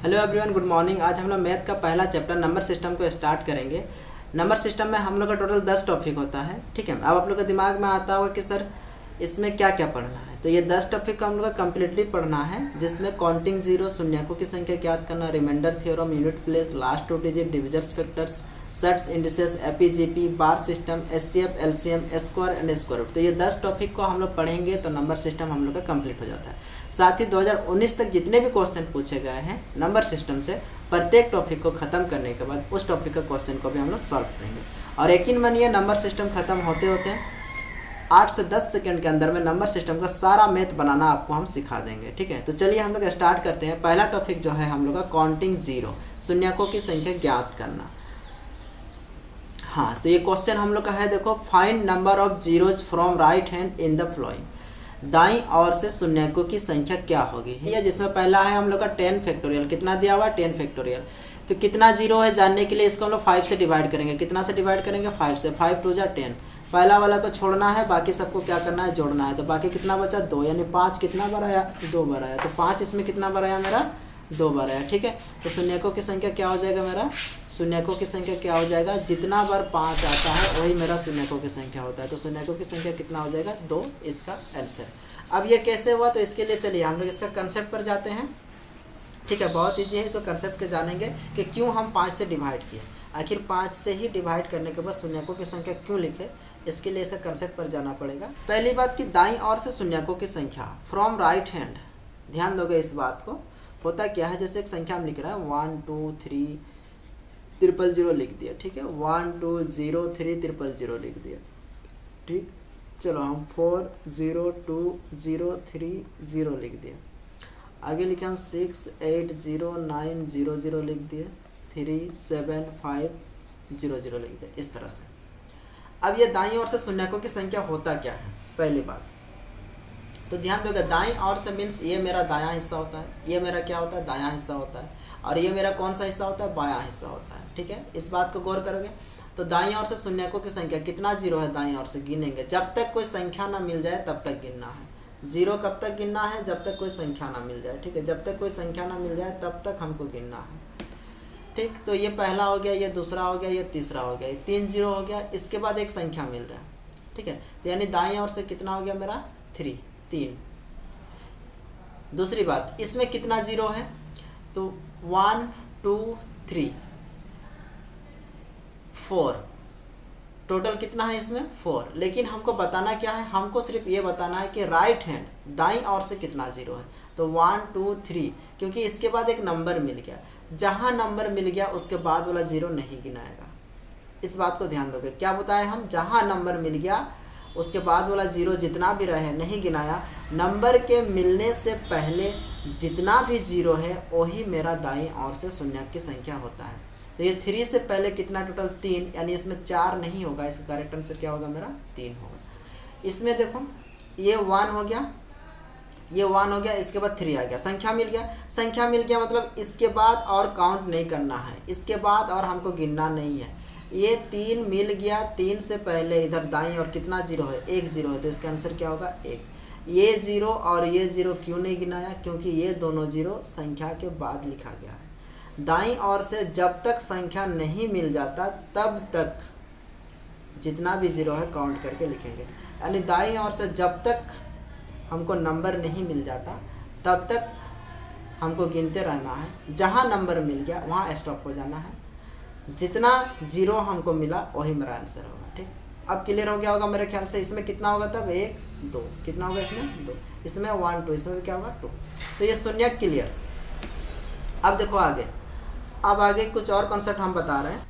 Hello everyone, good morning. आज हम लोग मैथ का पहला चैप्टर नंबर सिस्टम को स्टार्ट करेंगे। नंबर सिस्टम में हम लोग का टोटल 10 टॉपिक होता है, ठीक है। अब आप लोग के दिमाग में आता होगा कि सर इसमें क्या क्या पढ़ना है। तो ये 10 टॉपिक को हम लोग का कम्प्लीटली पढ़ना है, जिसमें काउंटिंग जीरो, शून्यकों की संख्या ज्ञात करना, remainder theorem, unit place, last two digit, divisors factors, sets, indices, AP GP, बार system, HCF, LCM, square and square root. तो ये 10 टॉपिक को हम लोग पढ़ेंगे तो नंबर सिस्टम हम लोग का कंप्लीट हो जाता है। साथ ही 2019 तक जितने भी क्वेश्चन पूछे गए हैं नंबर सिस्टम से, प्रत्येक टॉपिक को खत्म करने के बाद उस टॉपिक का क्वेश्चन को भी हम लोग सॉल्व करेंगे। और यकीन मानिए, नंबर सिस्टम खत्म होते होते 8 से 10 सेकंड के अंदर में नंबर सिस्टम का सारा मैथ बनाना आपको हम सिखा देंगे, ठीक है। तो चलिए हम लोग स्टार्ट करते हैं। पहला टॉपिक जो है हम लोग का काउंटिंग जीरो, शून्यकों की संख्या ज्ञात करना। हाँ, तो ये क्वेश्चन हम लोग का है, देखो, find number of zeros from right hand in the flowing. दाईं ओर से शून्यकों की संख्या क्या होगी। ये जिसमें पहला है हम लोग का 10 फैक्टोरियल। कितना दिया हुआ है? 10 फैक्टोरियल। तो कितना जीरो है जानने के लिए इसको हम लोग 5 से डिवाइड करेंगे। कितना से डिवाइड करेंगे? 5 से। 5 2 जा 10। पहला वाला को छोड़ना है, बाकी सबको क्या करना है? जोड़ना है। तो बाकी कितना बचा? 2, यानी 5 कितना बार आया? 2 बार आया। तो 5 इसमें कितना बार आया? मेरा 2 बार आया, ठीक है। तो शून्यकों की संख्या क्या हो जाएगा? मेरा शून्यकों की संख्या क्या हो जाएगा? जितना बार 5 आता है वही मेरा शून्यकों की संख्या होता है। तो शून्यकों की संख्या कितना हो जाएगा? 2, इसका आंसर। अब ये कैसे हुआ, तो इसके लिए चलिए हम लोग इसका कंसेप्ट पर जाते हैं, ठीक है। बहुत ईजी है, इसको कंसेप्ट के जानेंगे कि क्यों हम 5 से डिवाइड किए। आखिर 5 से ही डिवाइड करने के बाद शून्यकों की संख्या क्यों लिखे, इसके लिए इसका कंसेप्ट पर जाना पड़ेगा। पहली बात कि दाईं ओर से शून्यकों की संख्या फ्रॉम राइट हैंड, ध्यान दोगे इस बात को। होता क्या है, जैसे एक संख्या हम लिख रहे हैं 1 2 3 000 लिख दिया, ठीक है। 1 2 0 3 000 लिख दिया, ठीक। चलो हम 4 0 2 0 3 0 लिख दिया। आगे लिखे हम 6 8 0 9 0 0 लिख दिए, 3 7 5 0 0 लिख दिया, इस तरह से। अब ये दाईं ओर से शून्यकों की संख्या होता क्या है, पहली बात तो ध्यान दोगे। दाईं ओर से मीन्स ये मेरा दायां हिस्सा होता है, ये मेरा क्या होता है? दायां हिस्सा होता है। और ये मेरा कौन सा हिस्सा होता है? बायां हिस्सा होता है, ठीक है। इस बात को गौर करोगे तो दाईं ओर से शून्यकों की संख्या कितना जीरो है दाईं ओर से गिनेंगे। जब तक कोई संख्या ना मिल जाए तब तक गिनना है। जीरो कब तक गिनना है? जब तक कोई संख्या ना मिल जाए, ठीक है। जब तक कोई संख्या ना मिल जाए तब तक हमको गिनना है, ठीक। तो ये पहला हो गया, ये दूसरा हो गया, ये तीसरा हो गया, ये 3 जीरो हो गया। इसके बाद एक संख्या मिल रहा है, ठीक है। तो यानी दाईं ओर से कितना हो गया मेरा? 3। दूसरी बात, इसमें कितना जीरो है? तो 1 2 3 4, टोटल कितना है इसमें? 4। लेकिन हमको बताना क्या है? हमको सिर्फ ये बताना है कि राइट हैंड दाईं ओर से कितना जीरो है। तो 1 2 3, क्योंकि इसके बाद एक नंबर मिल गया। जहां नंबर मिल गया उसके बाद वाला जीरो नहीं गिनाएगा। इस बात को ध्यान दोगे। क्या बताया हम? जहां नंबर मिल गया उसके बाद वाला जीरो जितना भी रहे नहीं गिनाया। नंबर के मिलने से पहले जितना भी जीरो है वही मेरा दाईं ओर से शून्यक की संख्या होता है। तो ये 3 से पहले कितना? टोटल 3, यानी इसमें 4 नहीं होगा। इसका करेक्ट आंसर क्या होगा? मेरा 3 होगा। इसमें देखो ये 1 हो गया, ये 1 हो गया, इसके बाद 3 आ गया, संख्या मिल गया। संख्या मिल गया मतलब इसके बाद और काउंट नहीं करना है, इसके बाद और हमको गिनना नहीं है। ये 3 मिल गया, 3 से पहले इधर दाईं और कितना जीरो है? 1 जीरो है। तो इसका आंसर क्या होगा? 1। ये जीरो और ये जीरो क्यों नहीं गिनाया? क्योंकि ये दोनों जीरो संख्या के बाद लिखा गया है। दाईं ओर से जब तक संख्या नहीं मिल जाता तब तक जितना भी जीरो है काउंट करके लिखेंगे। यानी दाईं ओर से जब तक हमको नंबर नहीं मिल जाता तब तक हमको गिनते रहना है। जहाँ नंबर मिल गया वहाँ स्टॉप हो जाना है। जितना जीरो हमको मिला वही मेरा आंसर होगा, ठीक। अब क्लियर हो गया होगा मेरे ख्याल से। इसमें कितना होगा तब? 1 2, कितना होगा इसमें? 2, इसमें 1 2, इसमें क्या होगा? 2। तो ये शून्यक क्लियर। अब देखो आगे, अब आगे कुछ और कॉन्सेप्ट हम बता रहे हैं।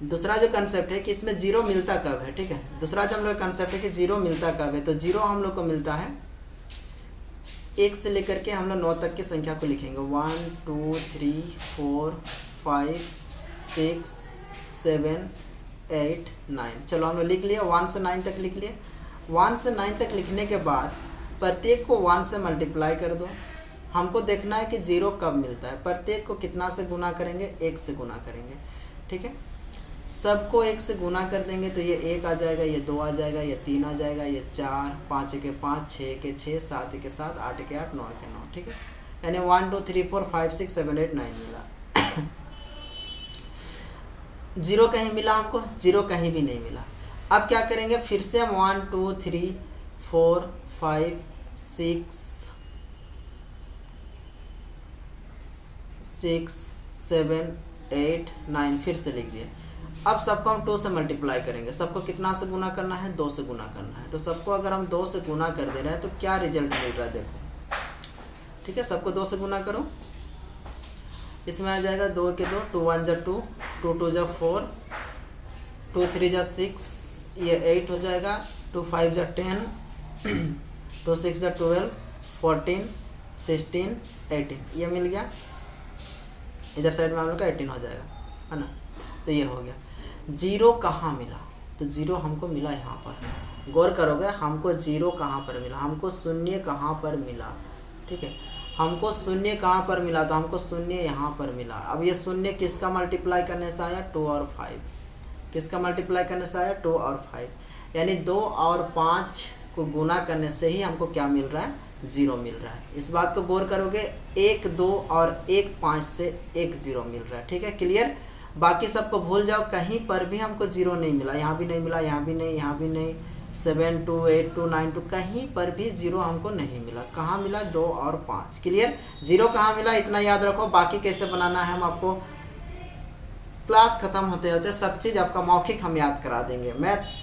दूसरा जो कंसेप्ट है कि इसमें जीरो मिलता कब है, ठीक है। दूसरा जो हम लोग कंसेप्ट है कि जीरो मिलता कब है। तो जीरो हम लोग को मिलता है 1 से लेकर के हम लोग 9 तक की संख्या को लिखेंगे। 1 2 3 4 5 6 7 8 9। चलो हम लोग लिख लिए, 1 से 9 तक लिख लिए। 1 से 9 तक लिखने के बाद प्रत्येक को 1 से मल्टीप्लाई कर दो। हमको देखना है कि जीरो कब मिलता है। प्रत्येक को कितना से गुना करेंगे? 1 से गुना करेंगे, ठीक है। सबको 1 से गुना कर देंगे तो ये 1 आ जाएगा, ये 2 आ जाएगा, ये 3 आ जाएगा, ये 4, 5 के 5, 6 के 6, 7 के 7, 8 के 8, 9 के 9, ठीक है। यानी 1 2 3 4 5 6 7 8 9 मिला। जीरो कहीं मिला हमको? जीरो कहीं भी नहीं मिला। अब क्या करेंगे, फिर से हम 1 2 3 4 5 6 7 8 9 फिर से लिख दिए। अब सबको हम 2 से मल्टीप्लाई करेंगे। सबको कितना से गुना करना है? 2 से गुना करना है। तो सबको अगर हम 2 से गुना कर दे रहे हैं तो क्या रिजल्ट मिल रहा है देखो, ठीक है। सबको 2 से गुना करो, इसमें आ जाएगा 2 के 2, 2 1 जा 2, 2 2 जा 4, 2 3 जा 6, ये 8 हो जाएगा, 2 5 जा 10, 2 6 जा 12, 14 16 18, ये मिल गया। इधर साइड में हम लोग का 18 हो जाएगा, है ना। तो ये हो गया। जीरो कहाँ मिला? तो जीरो हमको मिला यहाँ पर। गौर करोगे, हमको जीरो कहाँ पर मिला? हमको शून्य कहाँ पर मिला? ठीक है, हमको शून्य कहाँ पर मिला? तो हमको शून्य यहाँ पर मिला। अब ये शून्य किसका मल्टीप्लाई करने से आया? 2 और 5। किसका मल्टीप्लाई करने से आया? 2 और 5। यानी 2 और 5 को गुना करने से ही हमको क्या मिल रहा है? जीरो मिल रहा है। इस बात को गौर करोगे, 1 2 और 1 5 से 1 जीरो मिल रहा है। ठीक है, क्लियर। बाकी सबको भूल जाओ, कहीं पर भी हमको जीरो नहीं मिला। यहाँ भी नहीं मिला, यहाँ भी नहीं, यहाँ भी नहीं। 7 2 8 2 9 2 कहीं पर भी जीरो हमको नहीं मिला। कहाँ मिला? 2 और 5। क्लियर। जीरो कहाँ मिला इतना याद रखो। बाकी कैसे बनाना है हम आपको क्लास खत्म होते होते सब चीज़ आपका मौखिक हम याद करा देंगे। मैथ्स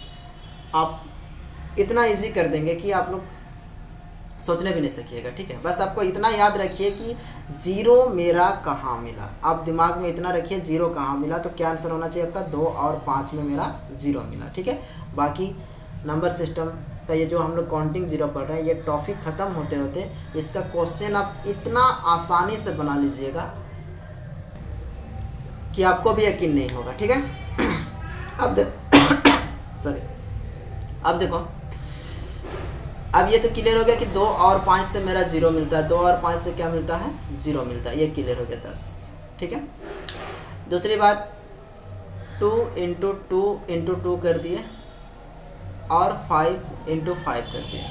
आप इतना इजी कर देंगे कि आप लोग सोचने भी नहीं सकिएगा। ठीक है, बस आपको इतना याद रखिए कि जीरो मेरा कहाँ मिला। आप दिमाग में इतना रखिए, जीरो कहाँ मिला। तो क्या आंसर होना चाहिए आपका? 2 और 5 में मेरा जीरो मिला। ठीक है, बाकी नंबर सिस्टम का ये जो हम लोग काउंटिंग जीरो पढ़ रहे हैं, ये टॉपिक ख़त्म होते होते इसका क्वेश्चन आप इतना आसानी से बना लीजिएगा कि आपको भी यकीन नहीं होगा। ठीक है, अब देखो, अब ये तो क्लियर हो गया कि 2 और 5 से मेरा जीरो मिलता है। 2 और 5 से क्या मिलता है? जीरो मिलता है। ये क्लियर हो गया 10। ठीक है, दूसरी बात, 2 × 2 × 2 कर दिए और 5 × 5 कर दिए।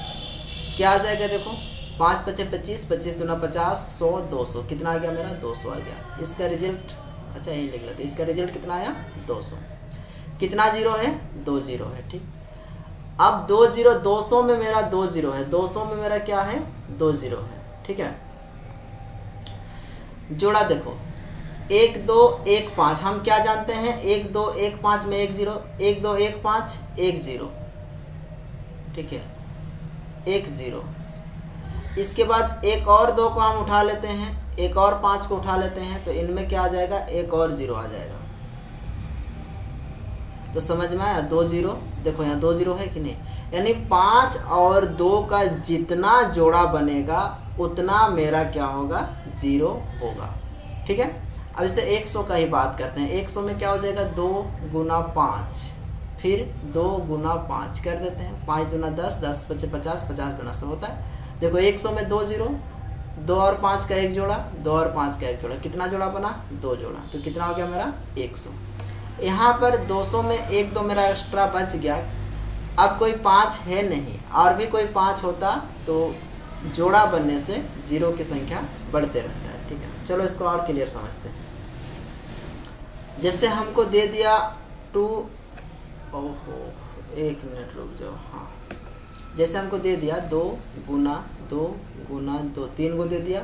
क्या आ जाएगा देखो, 5 5 25, 25 दूना 50, 100 200। कितना आ गया मेरा? 200 आ गया। इसका रिजल्ट, अच्छा यही लिख लेते, इसका रिजल्ट कितना आया? 200। कितना जीरो है? 2 जीरो है। ठीक, अब 2 जीरो, 200 में मेरा 2 जीरो है। 200 में मेरा क्या है? 2 जीरो है। ठीक है, जोड़ा देखो, 1 2 1 5। हम क्या जानते हैं? 1 2 1 5 में 1 जीरो, 1 2 1 5 1 जीरो। ठीक है, 1 जीरो। इसके बाद एक और 2 को हम उठा लेते हैं, एक और 5 को उठा लेते हैं, तो इनमें क्या आ जाएगा? एक और जीरो आ जाएगा। तो समझ में आया? 2 जीरो, देखो यहाँ 2 जीरो है कि नहीं। यानी 5 और 2 का जितना जोड़ा बनेगा उतना मेरा क्या होगा? जीरो होगा। ठीक है, अब इसे 100 का ही बात करते हैं। 100 में क्या हो जाएगा? 2 × 5, फिर 2 × 5 कर देते हैं। 5 दूना 10, 10 5 50, 50 दूना 100 होता है। देखो 100 में 2 जीरो, 2 और 5 का एक जोड़ा, 2 और 5 का एक जोड़ा। कितना जोड़ा बना? 2 जोड़ा। तो कितना हो गया मेरा? 100। यहाँ पर 200 में 1 2 मेरा एक्स्ट्रा बच गया। अब कोई 5 है नहीं, और भी कोई 5 होता तो जोड़ा बनने से जीरो की संख्या बढ़ते रहता है। ठीक है, चलो इसको और क्लियर समझते हैं। जैसे हमको दे दिया 2, ओहो 1 मिनट रुक जाओ। हाँ, जैसे हमको दे दिया 2 × 2 × 2, 3 को दे दिया,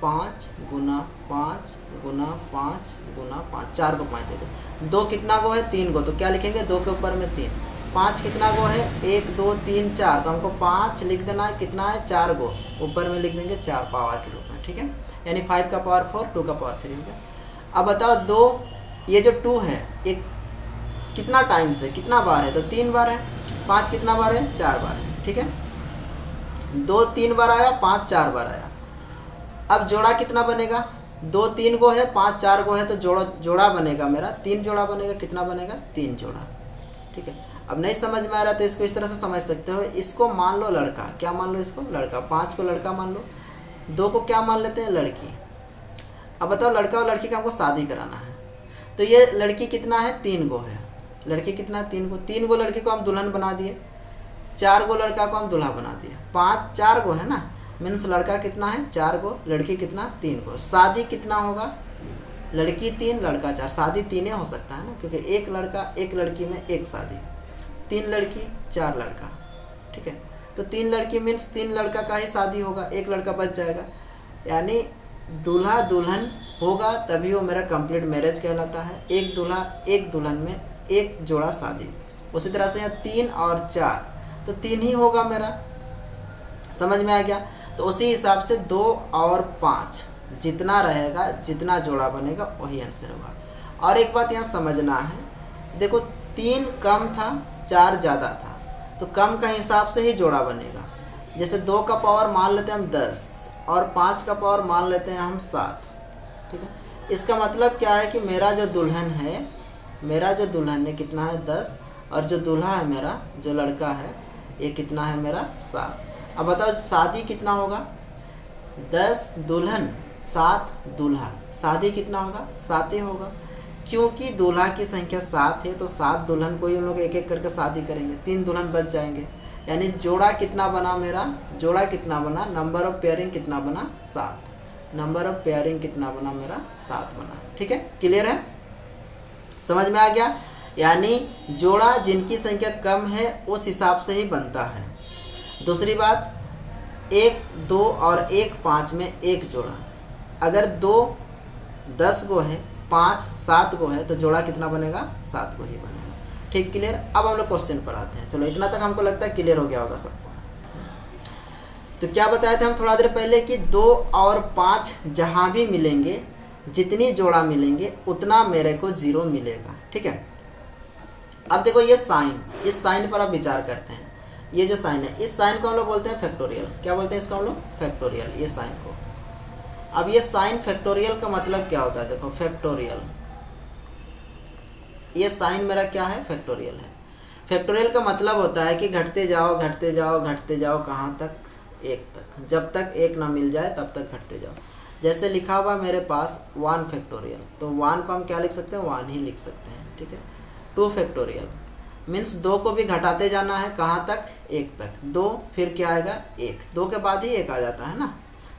5 × 5 × 5 × 5, 4 को 5 दे दो। 2 कितना गो है? 3 गो। तो क्या लिखेंगे? 2 के ऊपर में 3। 5 कितना गो है? 1 2 3 4। तो हमको 5 लिख देना है। कितना है? 4 गो। ऊपर में लिख देंगे 4 पावर के रूप में। ठीक है, यानी 5 का पावर 4, 2 का पावर 3 हो गया। अब बताओ 2, ये जो 2 है एक कितना टाइम से कितना बार है? तो 3 बार है। 5 कितना बार है? 4 बार है। ठीक है, 2 3 बार आया, 5 4 बार आया। अब जोड़ा कितना बनेगा? 2 3 गो है, 5 4 गो है, तो जोड़ा बनेगा मेरा 3 जोड़ा बनेगा। कितना बनेगा? 3 जोड़ा। ठीक है, अब नहीं समझ में आ रहा तो इसको इस तरह से समझ सकते हो। इसको मान लो लड़का, क्या मान लो इसको? लड़का। 5 को लड़का मान लो, 2 को क्या मान लेते हैं? लड़की। अब बताओ लड़का और लड़की का हमको शादी कराना है, तो ये लड़की कितना है? 3 गो है। लड़की कितना है? 3 गो। 3 गो लड़की को हम दुल्हन बना दिए, 4 गो लड़का को हम दूल्हा बना दिए। 5 4 गो है ना। मीन्स लड़का कितना है 4 गो, लड़की कितना 3 गो। शादी कितना होगा, लड़की 3 लड़का 4, शादी 3 हो सकता है ना, क्योंकि एक लड़का एक लड़की में एक शादी, 3 लड़की 4 लड़का, ठीक है। तो 3 लड़की मीन्स 3 लड़का का ही शादी होगा, एक लड़का बच जाएगा, यानी दूल्हा दुल्हन होगा तभी वो मेरा कंप्लीट मैरिज कहलाता है। एक दूल्हा एक दुल्हन में एक जोड़ा शादी। उसी तरह से यहाँ 3 और 4 तो 3 ही होगा मेरा, समझ में आ गया। तो उसी हिसाब से 2 और 5 जितना रहेगा, जितना जोड़ा बनेगा वही आंसर होगा। और एक बात यहाँ समझना है, देखो 3 कम था 4 ज़्यादा था, तो कम का हिसाब से ही जोड़ा बनेगा। जैसे 2 का पावर मान लेते हैं हम 10 और 5 का पावर मान लेते हैं हम 7, ठीक है। इसका मतलब क्या है कि मेरा जो दुल्हन है, मेरा जो दुल्हन है कितना है 10, और जो दूल्हा है मेरा जो लड़का है ये कितना है मेरा 7। अब बताओ शादी कितना होगा, 10 दुल्हन 7 दूल्हा, शादी कितना होगा 7 ही होगा, क्योंकि दूल्हा की संख्या 7 है तो 7 दुल्हन को ही उन लोग एक एक करके शादी करेंगे, 3 दुल्हन बच जाएंगे। यानी जोड़ा कितना बना मेरा, जोड़ा कितना बना, नंबर ऑफ पेयरिंग कितना बना 7, नंबर ऑफ पेयरिंग कितना बना मेरा 7 बना, ठीक है। क्लियर है, समझ में आ गया। यानी जोड़ा जिनकी संख्या कम है उस हिसाब से ही बनता है। दूसरी बात, 1 2 और 1 5 में एक जोड़ा, अगर 2 10 गो है, 5 7 गो है, तो जोड़ा कितना बनेगा 7 गो ही बनेगा, ठीक। क्लियर। अब हम लोग क्वेश्चन पर आते हैं। चलो इतना तक हमको लगता है क्लियर हो गया होगा सबको। तो क्या बताए थे हम थोड़ा देर पहले कि 2 और 5 जहाँ भी मिलेंगे, जितनी जोड़ा मिलेंगे उतना मेरे को 0 मिलेगा, ठीक है। अब देखो ये साइन, इस साइन पर आप विचार करते हैं। ये जो साइन है, इस साइन को हम लोग बोलते हैं फैक्टोरियल। क्या बोलते हैं इसको हम लोग, फैक्टोरियल, ये साइन को। अब ये साइन फैक्टोरियल का मतलब क्या होता है, देखो फैक्टोरियल, ये साइन मेरा क्या है फैक्टोरियल है। फैक्टोरियल का मतलब होता है कि घटते जाओ घटते जाओ घटते जाओ, कहाँ तक, 1 तक, जब तक 1 ना मिल जाए तब तक घटते जाओ। जैसे लिखा हुआ मेरे पास 1 फैक्टोरियल, तो 1 को हम क्या लिख सकते हैं, 1 ही लिख सकते हैं, ठीक है। 2 फैक्टोरियल मीन्स 2 को भी घटाते जाना है, कहाँ तक, 1 तक, 2 फिर क्या आएगा 1, 2 के बाद ही 1 आ जाता है ना,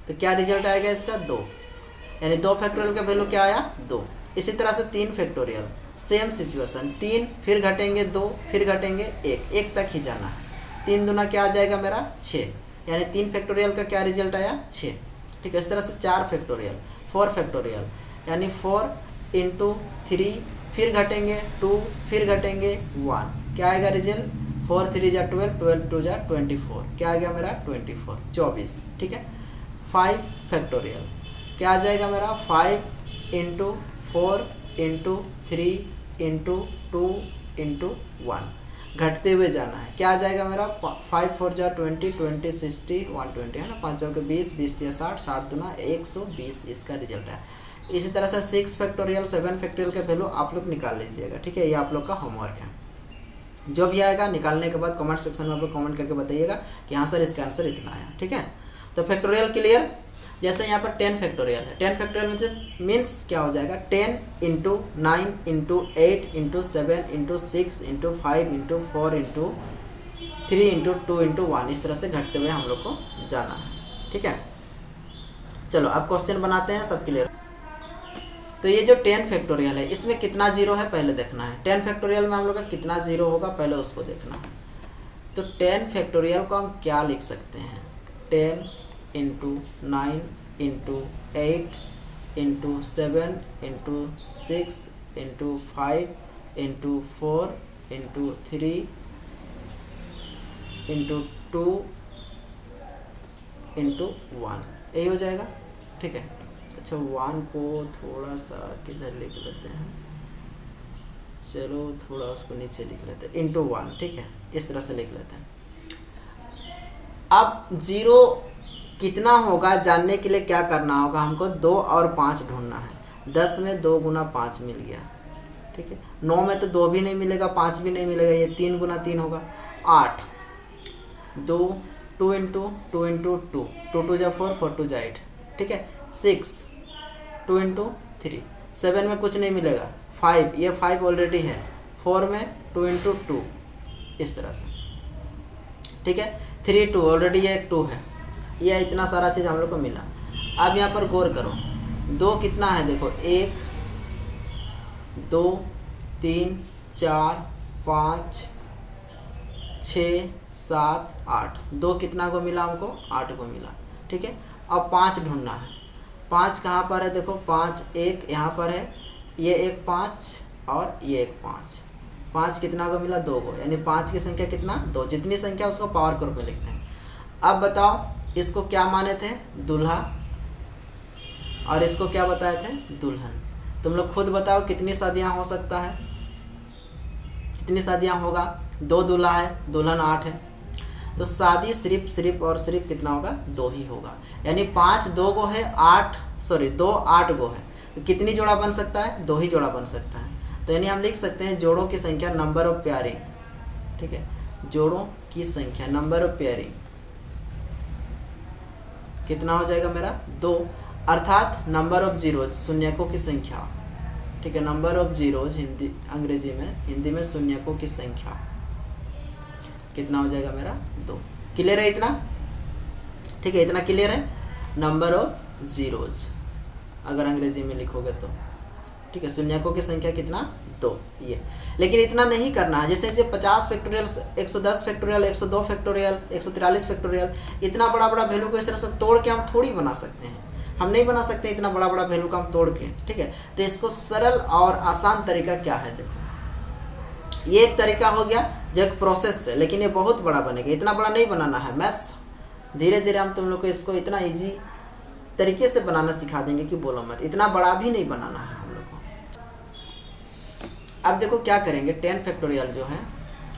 तो क्या रिजल्ट आएगा इसका 2, यानी 2 फैक्टोरियल का वैल्यू क्या आया 2। इसी तरह से 3 फैक्टोरियल, सेम सिचुएशन, 3 फिर घटेंगे 2 फिर घटेंगे 1, 1 तक ही जाना है। 3 दूना क्या आ जाएगा मेरा 6, यानी 3 फैक्टोरियल का क्या रिजल्ट आया 6, ठीक है। इस तरह से 4 फैक्टोरियल, 4 फैक्टोरियल, यानी 4 × 3 फिर घटेंगे 2 फिर घटेंगे 1, क्या आएगा रिजल्ट, 4 3 जा 12, 12 2 जा 24, क्या आ गया मेरा 24, 24, ठीक है। 5 फैक्टोरियल, क्या आ जाएगा मेरा 5 × 4 × 3 × 2 × 1, घटते हुए जाना है, क्या आ जाएगा मेरा 5 4 जा 20, 20 60 120 है ना, 5 चौके 20, 20 या 60, 60 दूना 120, इसका रिजल्ट है। इसी तरह से 6 फैक्टोरियल 7 फैक्टोरियल का वैल्यू आप लोग निकाल लीजिएगा, ठीक है। ये आप लोग का होमवर्क है। जो भी आएगा निकालने के बाद कमेंट सेक्शन में आप लोग कमेंट करके बताइएगा कि हाँ सर इसका आंसर इतना आया, ठीक है। तो फैक्टोरियल क्लियर। जैसे यहाँ पर 10 फैक्टोरियल है, 10 फैक्टोरियल मीन्स क्या हो जाएगा, 10 × 9 × 8 × 7 × 6 × 5 × 4 × 3 × 2 × 1, इस तरह से घटते हुए हम लोग को जाना है, ठीक है। चलो अब क्वेश्चन बनाते हैं, सब क्लियर। तो ये जो 10 फैक्टोरियल है इसमें कितना 0 है पहले देखना है। 10 फैक्टोरियल में हम लोग का कितना 0 होगा पहले उसको देखना है। तो 10 फैक्टोरियल को हम क्या लिख सकते हैं, 10 × 9 × 8 × 7 × 6 × 5 × 4 × 3 × 2 × 1, यही हो जाएगा, ठीक है। अच्छा 1 को थोड़ा सा किधर लिख लेते हैं, चलो थोड़ा उसको नीचे लिख लेते हैं, × 1, ठीक है, इस तरह से लिख लेते हैं। अब 0 कितना होगा जानने के लिए क्या करना होगा, हमको 2 और 5 ढूंढना है। 10 में 2 × 5 मिल गया, ठीक है। 9 में तो 2 भी नहीं मिलेगा, 5 भी नहीं मिलेगा, ये 3 × 3 होगा। 8 2 2 × 2 2 × 2 2 2 जा 4 4 2 जा 8, ठीक है। 6 2 × 3, 7 में कुछ नहीं मिलेगा, 5 ये 5 ऑलरेडी है, 4 में 2 × 2, इस तरह से, ठीक है। 3 2 ऑलरेडी ये एक 2 है, ये इतना सारा चीज़ हम लोग को मिला। अब यहाँ पर गौर करो, 2 कितना है देखो, 1 2 3 4 5 6 7 8, 2 कितना को मिला हमको, 8 को मिला। ठीक है, अब 5 ढूंढना है। 5 कहाँ पर है देखो, 5 1 यहाँ पर है, ये एक 5 और ये एक 5, 5 कितना को मिला, 2 को, यानी 5 की संख्या कितना, 2। जितनी संख्या उसको पावर के रूप में लिखते हैं। अब बताओ इसको क्या माने थे, दूल्हा, और इसको क्या बताए थे, दुल्हन। तुम लोग खुद बताओ कितनी शादियाँ हो सकता है, कितनी शादियाँ होगा, 2 दूल्हा है, दुल्हन 8 है, तो शादी सिर्फ और सिर्फ कितना होगा, 2 ही होगा। यानी 5 2 गो है, 2 8 गो है, तो कितनी जोड़ा बन सकता है, 2 ही जोड़ा बन सकता है। तो यानी हम लिख सकते हैं जोड़ों की संख्या, नंबर ऑफ पेयरिंग। ठीक है, जोड़ों की संख्या, नंबर ऑफ पेयरिंग कितना हो जाएगा मेरा, 2, अर्थात नंबर ऑफ जीरोज, शून्यकों की संख्या। ठीक है, नंबर ऑफ जीरोज हिंदी अंग्रेजी में, हिंदी में शून्यकों की संख्या कितना हो जाएगा मेरा, 2। क्लियर है इतना? ठीक है, इतना क्लियर है, नंबर ऑफ जीरोज अगर अंग्रेजी में लिखोगे तो। ठीक है, शून्यकों की संख्या कितना, 2, ये। लेकिन इतना नहीं करना है, जैसे 50 फैक्टोरियल, 110 फैक्टोरियल, 102 फैक्टोरियल, 143 फैक्टोरियल, इतना बड़ा बड़ा वैल्यू को इस तरह से तोड़ के हम थोड़ी बना सकते हैं, हम नहीं बना सकते इतना बड़ा बड़ा वैल्यू का हम तोड़ के। ठीक है, तो इसको सरल और आसान तरीका क्या है देखो, ये एक तरीका हो गया जो एक प्रोसेस है, लेकिन ये बहुत बड़ा बनेगा, इतना बड़ा नहीं बनाना है। मैथ्स धीरे धीरे हम तुम लोग को इसको इतना इजी तरीके से बनाना सिखा देंगे कि बोलो मत, इतना बड़ा भी नहीं बनाना है हम लोग को। अब देखो क्या करेंगे, 10 फैक्टोरियल जो है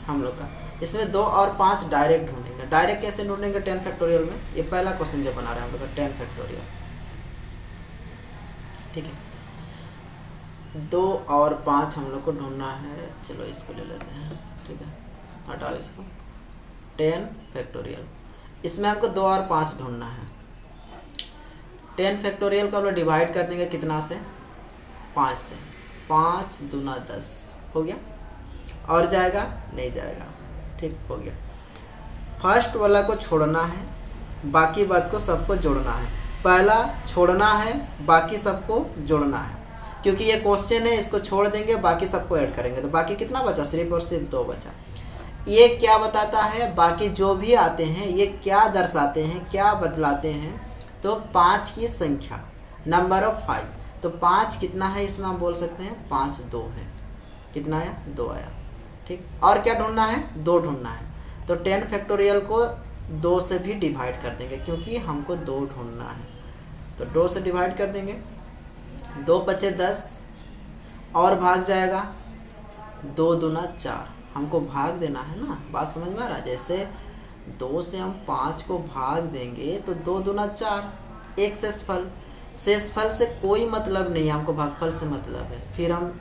हम लोग का, इसमें 2 और 5 डायरेक्ट ढूंढेंगे। डायरेक्ट कैसे ढूंढेंगे 10 फैक्टोरियल में, ये पहला क्वेश्चन जो बना रहे हैं हम लोग का 10 फैक्टोरियल। ठीक है, 2 और 5 हम लोग को ढूंढना है, चलो इसको ले लेते हैं। ठीक है, हटाओ इसको, 10 फैक्टोरियल, इसमें हमको 2 और 5 ढूंढना है। 10 फैक्टोरियल को हम लोग डिवाइड कर देंगे कितना से, 5 से, 5 दूना 10 हो गया, और जाएगा नहीं जाएगा। ठीक हो गया, फर्स्ट वाला को छोड़ना है, बाकी बात को सबको जोड़ना है। पहला छोड़ना है, बाकी सबको जोड़ना है, क्योंकि ये क्वेश्चन है, इसको छोड़ देंगे, बाकी सबको ऐड करेंगे, तो बाकी कितना बचा, सिर्फ और सिर्फ 2 बचा। ये क्या बताता है, बाकी जो भी आते हैं ये क्या दर्शाते हैं, क्या बतलाते हैं, तो 5 की संख्या, नंबर ऑफ 5। तो 5 कितना है इसमें हम बोल सकते हैं, 5 2 है, कितना आया, 2 आया। ठीक, और क्या ढूंढना है, 2 ढूंढना है, तो 10 फैक्टोरियल को 2 से भी डिवाइड कर देंगे, क्योंकि हमको 2 ढूंढना है, तो 2 से डिवाइड कर देंगे, 2 बचे 10, और भाग जाएगा, 2 दूना 4, हमको भाग देना है ना, बात समझ में आ रहा है। जैसे 2 से हम 5 को भाग देंगे तो 2 दूना 4, एक शेषफल, शेषफल से कोई मतलब नहीं, हमको भागफल से मतलब है। फिर हम,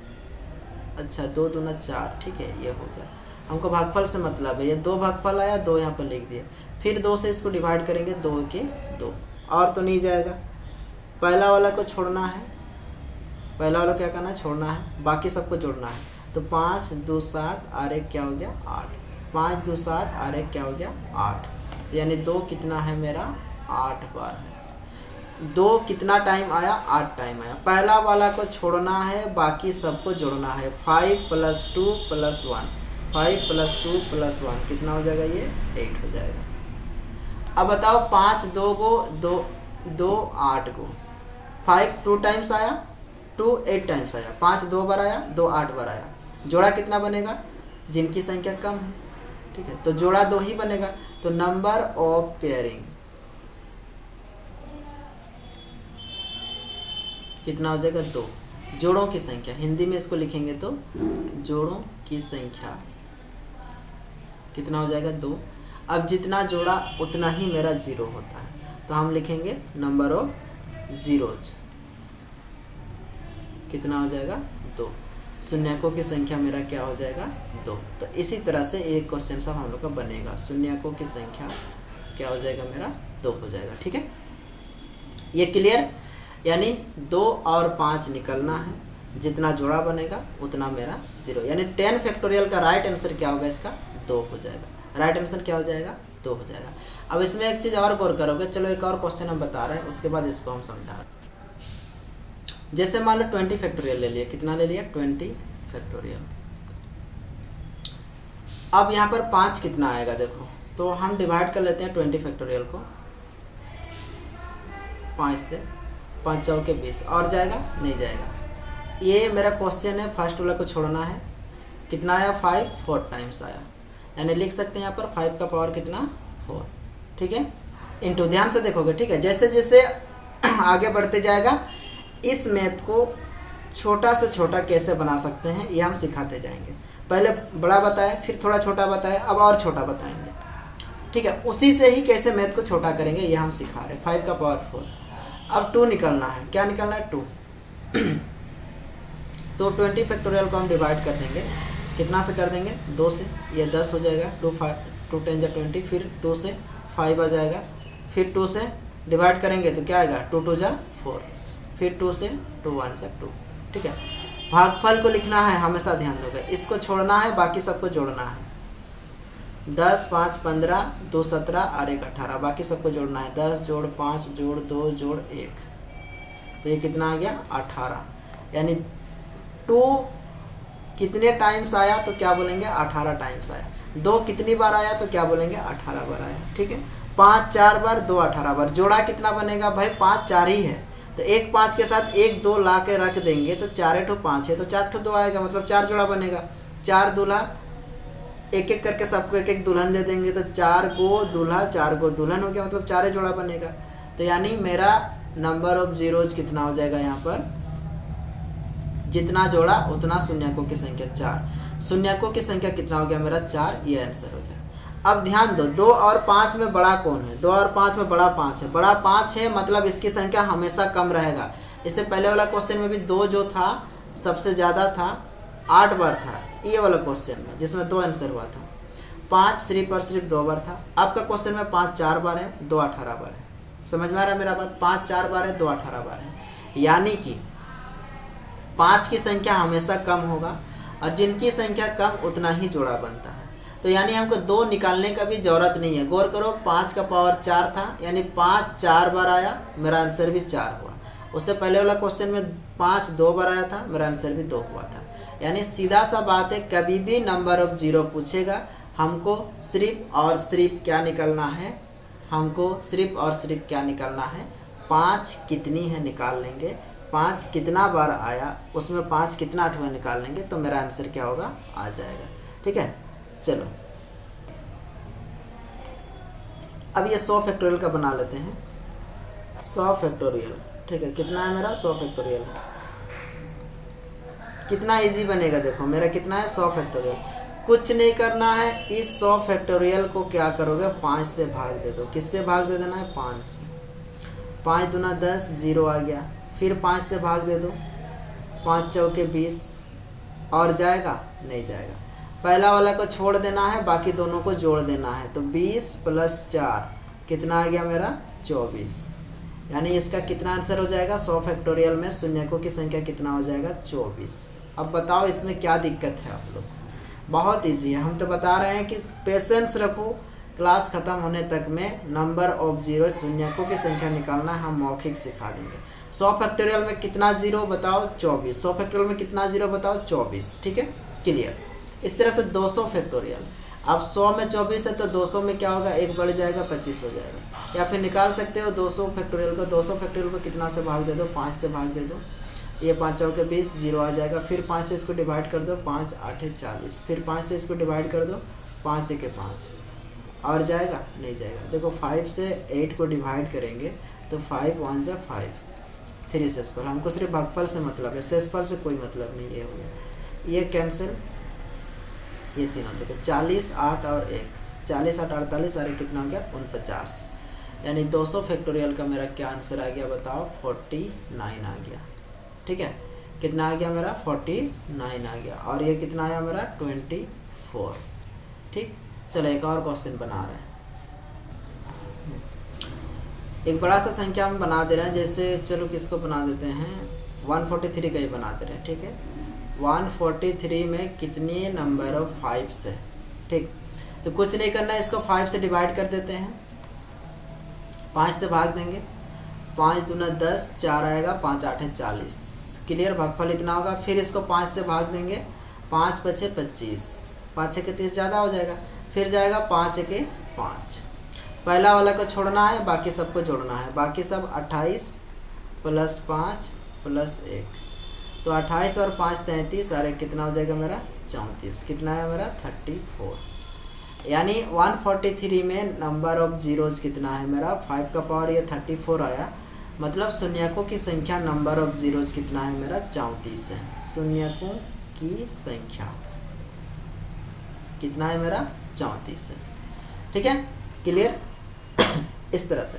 अच्छा 2 दूना 4, ठीक है, ये हो गया, हमको भागफल से मतलब है, ये 2 भागफल आया, 2 यहाँ पर लिख दिए। फिर 2 से इसको डिवाइड करेंगे, 2 के 2, और तो नहीं जाएगा। पहला वाला को छोड़ना है, पहला वाला क्या करना है, छोड़ना है, बाकी सबको जोड़ना है, तो 5 2 7 और 1 क्या हो गया, 8, 5 2 7 और 1 क्या हो गया, 8, तो यानी 2 कितना है मेरा, 8 बार है। 2 कितना टाइम आया, 8 टाइम आया। पहला वाला को छोड़ना है, बाकी सबको जोड़ना है, 5 + 2 + 1, 5 + 2 + 1 कितना हो जाएगा, ये 8 हो जाएगा। अब बताओ 5 2 को 2 8 को, 5 2 टाइम्स आया, 2 8 टाइम्स आया, 5 2 बार आया, 2 8 बार आया, जोड़ा कितना बनेगा, जिनकी संख्या कम है। ठीक है, तो जोड़ा 2 ही बनेगा, तो नंबर ऑफ पेयरिंग कितना हो जाएगा, 2। जोड़ों की संख्या, हिंदी में इसको लिखेंगे तो जोड़ों की संख्या कितना हो जाएगा, 2। अब जितना जोड़ा उतना ही मेरा 0 होता है, तो हम लिखेंगे नंबर ऑफ जीरोज कितना हो जाएगा, 2। शून्यकों की संख्या मेरा क्या हो जाएगा, 2। तो इसी तरह से एक क्वेश्चन सब हम लोग का बनेगा, शून्यकों की संख्या क्या हो जाएगा मेरा, 2 हो जाएगा। ठीक है, ये क्लियर, यानी 2 और 5 निकलना है, जितना जोड़ा बनेगा उतना मेरा 0, यानी 10 फैक्टोरियल का राइट आंसर क्या होगा, इसका 2 हो जाएगा। राइट आंसर क्या हो जाएगा, 2 हो जाएगा। अब इसमें एक चीज़ और गौर करोगे, चलो एक और क्वेश्चन हम बता रहे हैं, उसके बाद इसको हम समझा रहे हैं। जैसे मान लो 20 फैक्टोरियल ले लिया, कितना ले लिया 20 फैक्टोरियल। अब यहाँ पर 5 कितना आएगा देखो, तो हम डिवाइड कर लेते हैं 20 फैक्टोरियल को 5 से, 5 चौके 20, और जाएगा नहीं जाएगा। ये मेरा क्वेश्चन है, फर्स्ट वाला को छोड़ना है। कितना आया 5, 4 टाइम्स आया, यानी लिख सकते हैं यहाँ पर 5 का पावर कितना 4, ठीक है, इनटू। ध्यान से देखोगे, ठीक है, जैसे जैसे आगे बढ़ते जाएगा इस मैथ को छोटा से छोटा कैसे बना सकते हैं ये हम सिखाते जाएंगे। पहले बड़ा बताया, फिर थोड़ा छोटा बताया, अब और छोटा बताएंगे, ठीक है। उसी से ही कैसे मैथ को छोटा करेंगे ये हम सिखा रहे हैं। 5 का पावर 4। अब 2 निकलना है, क्या निकलना है 2। तो 20 फैक्टोरियल को हम डिवाइड कर देंगे, कितना से कर देंगे 2 से, ये 10 हो जाएगा, 2 10 जा 20, फिर 2 से 5 आ जाएगा, फिर 2 से डिवाइड करेंगे तो क्या आएगा 2 2 जा 4, फिर 2 से 2 1 से 2, ठीक है। भागफल को लिखना है, हमेशा ध्यान दोगे, इसको छोड़ना है, बाकी सबको जोड़ना है। 10 5 15 2 17 और 1 18, बाकी सबको जोड़ना है। 10 जोड़ 5 जोड़ 2 जोड़ 1, तो ये कितना आ गया 18, यानी 2 कितने टाइम्स आया तो क्या बोलेंगे 18 टाइम्स आया। 2 कितनी बार आया तो क्या बोलेंगे 18 बार आया, ठीक है। 5 4 बार, 2 18 बार, जोड़ा कितना बनेगा भाई 5 4 ही है, तो 1 5 के साथ 1 2 ला के रख देंगे तो 4 2 5 है, तो 4 2 आएगा, मतलब 4 जोड़ा बनेगा। 4 दूल्हा, एक एक करके सबको एक एक दुल्हन दे देंगे तो 4 गो दूल्हा 4 गो दुल्हन हो गया, मतलब 4 जोड़ा बनेगा। तो यानी मेरा नंबर ऑफ जीरोज कितना हो जाएगा यहाँ पर, जितना जोड़ा उतना शून्यकों की संख्या 4, शून्यकों की संख्या कितना हो गया मेरा 4, ये आंसर हो गया। अब ध्यान दो, 2 और 5 में बड़ा कौन है, 2 और 5 में बड़ा 5 है, बड़ा 5 है, मतलब इसकी संख्या हमेशा कम रहेगा। इससे पहले वाला क्वेश्चन में भी 2 जो था सबसे ज़्यादा था, 8 बार था ये वाला क्वेश्चन में, जिसमें 2 आंसर हुआ था। 5 सिर्फ और सिर्फ 2 बार था। आपका क्वेश्चन में 5 4 बार है, 2 18 बार है। समझ में आ रहा है मेरा बात, 5 4 बार है, 2 18 बार है, यानी कि 5 की संख्या हमेशा कम होगा, और जिनकी संख्या कम उतना ही जोड़ा बनता है। तो यानी हमको 2 निकालने का भी ज़रूरत नहीं है। गौर करो, 5 का पावर 4 था, यानी 5 4 बार आया, मेरा आंसर भी 4 हुआ। उससे पहले वाला क्वेश्चन में 5 2 बार आया था, मेरा आंसर भी 2 हुआ था। यानी सीधा सा बात है, कभी भी नंबर ऑफ जीरो पूछेगा, हमको सिर्फ और सिर्फ क्या निकालना है, हमको सिर्फ और सिर्फ क्या निकालना है, 5 कितनी है निकाल लेंगे, 5 कितना बार आया उसमें 5 कितना अठवा निकाल लेंगे, तो मेरा आंसर क्या होगा आ जाएगा, ठीक है। चलो अब ये 100 फैक्टोरियल का बना लेते हैं। 100 फैक्टोरियल, ठीक है, कितना है मेरा 100 फैक्टोरियल, कितना इजी बनेगा देखो, मेरा कितना है 100 फैक्टोरियल। कुछ नहीं करना है, इस 100 फैक्टोरियल को क्या करोगे 5 से भाग दे दो। किससे भाग दे देना है 5 से, 5 दूना 10, 0 आ गया, फिर 5 से भाग दे दो, 5 चौके 20, और जाएगा नहीं जाएगा। पहला वाला को छोड़ देना है, बाकी दोनों को जोड़ देना है, तो 20 + 4 कितना आ गया मेरा 24, यानी इसका कितना आंसर हो जाएगा 100 फैक्टोरियल में शून्यकों की संख्या कितना हो जाएगा 24। अब बताओ इसमें क्या दिक्कत है आप लोग, बहुत इजी है। हम तो बता रहे हैं कि पेशेंस रखो, क्लास ख़त्म होने तक में नंबर ऑफ जीरो शून्यकों की संख्या निकालना हम मौखिक सिखा देंगे। 100 फैक्टोरियल में कितना जीरो बताओ 24, 100 फैक्टोरियल में कितना जीरो बताओ 24, ठीक है, क्लियर। इस तरह से 200 फैक्टोरियल, अब 100 में 24 है तो 200 में क्या होगा 1 बढ़ जाएगा 25 हो जाएगा। या फिर निकाल सकते हो 200 फैक्टोरियल को, 200 फैक्टोरियल को कितना से भाग दे दो 5 से भाग दे दो, ये 5 चौके 20, 0 आ जाएगा, फिर 5 से इसको डिवाइड कर दो, 5 8 40, फिर 5 से इसको डिवाइड कर दो, 5 1 5, और जाएगा नहीं जाएगा। देखो 5 से 8 को डिवाइड करेंगे तो 5 1 जा 5, 3 शेषफल, हमको सिर्फ भागफल से मतलब है, शेषफल से कोई मतलब नहीं। ये हो गया, ये कैंसिल, ये तीनों देखो 40 8 और 1, 40 8 48 और 1 कितना हो गया 49, यानी 200 फैक्टोरियल का मेरा क्या आंसर आ गया बताओ 49 आ गया, ठीक है। कितना आ गया मेरा 49 आ गया, और ये कितना आया मेरा 24, ठीक। चलो एक और क्वेश्चन बना रहे हैं, एक बड़ा सा संख्या हम बना दे रहे हैं, जैसे चलो किसको बना देते हैं 143 का ही बना दे रहे हैं, ठीक है। 143 में कितनी नंबर ऑफ 5 है, ठीक। तो कुछ नहीं करना है, इसको 5 से डिवाइड कर देते हैं, 5 से भाग देंगे, 5 दूना 10, 4 आएगा, 5 8 40। क्लियर, भागफल इतना होगा। फिर इसको 5 से भाग देंगे, 5 5 25, 5 6 30 ज़्यादा हो जाएगा। फिर जाएगा 5 1 5, पहला वाला को छोड़ना है, बाकी सबको जोड़ना है। बाकी सब 28 + 5 + 1, तो 28 और 5 33, अरे कितना हो जाएगा मेरा 34। कितना है मेरा 34। यानी 143 में नंबर ऑफ जीरोज कितना है मेरा 5 का पावर ये 34 आया। मतलब शून्यकों की संख्या नंबर ऑफ जीरोज कितना है मेरा 34 है। शून्यकों की संख्या कितना है मेरा 34 है। ठीक है, क्लियर। इस तरह से,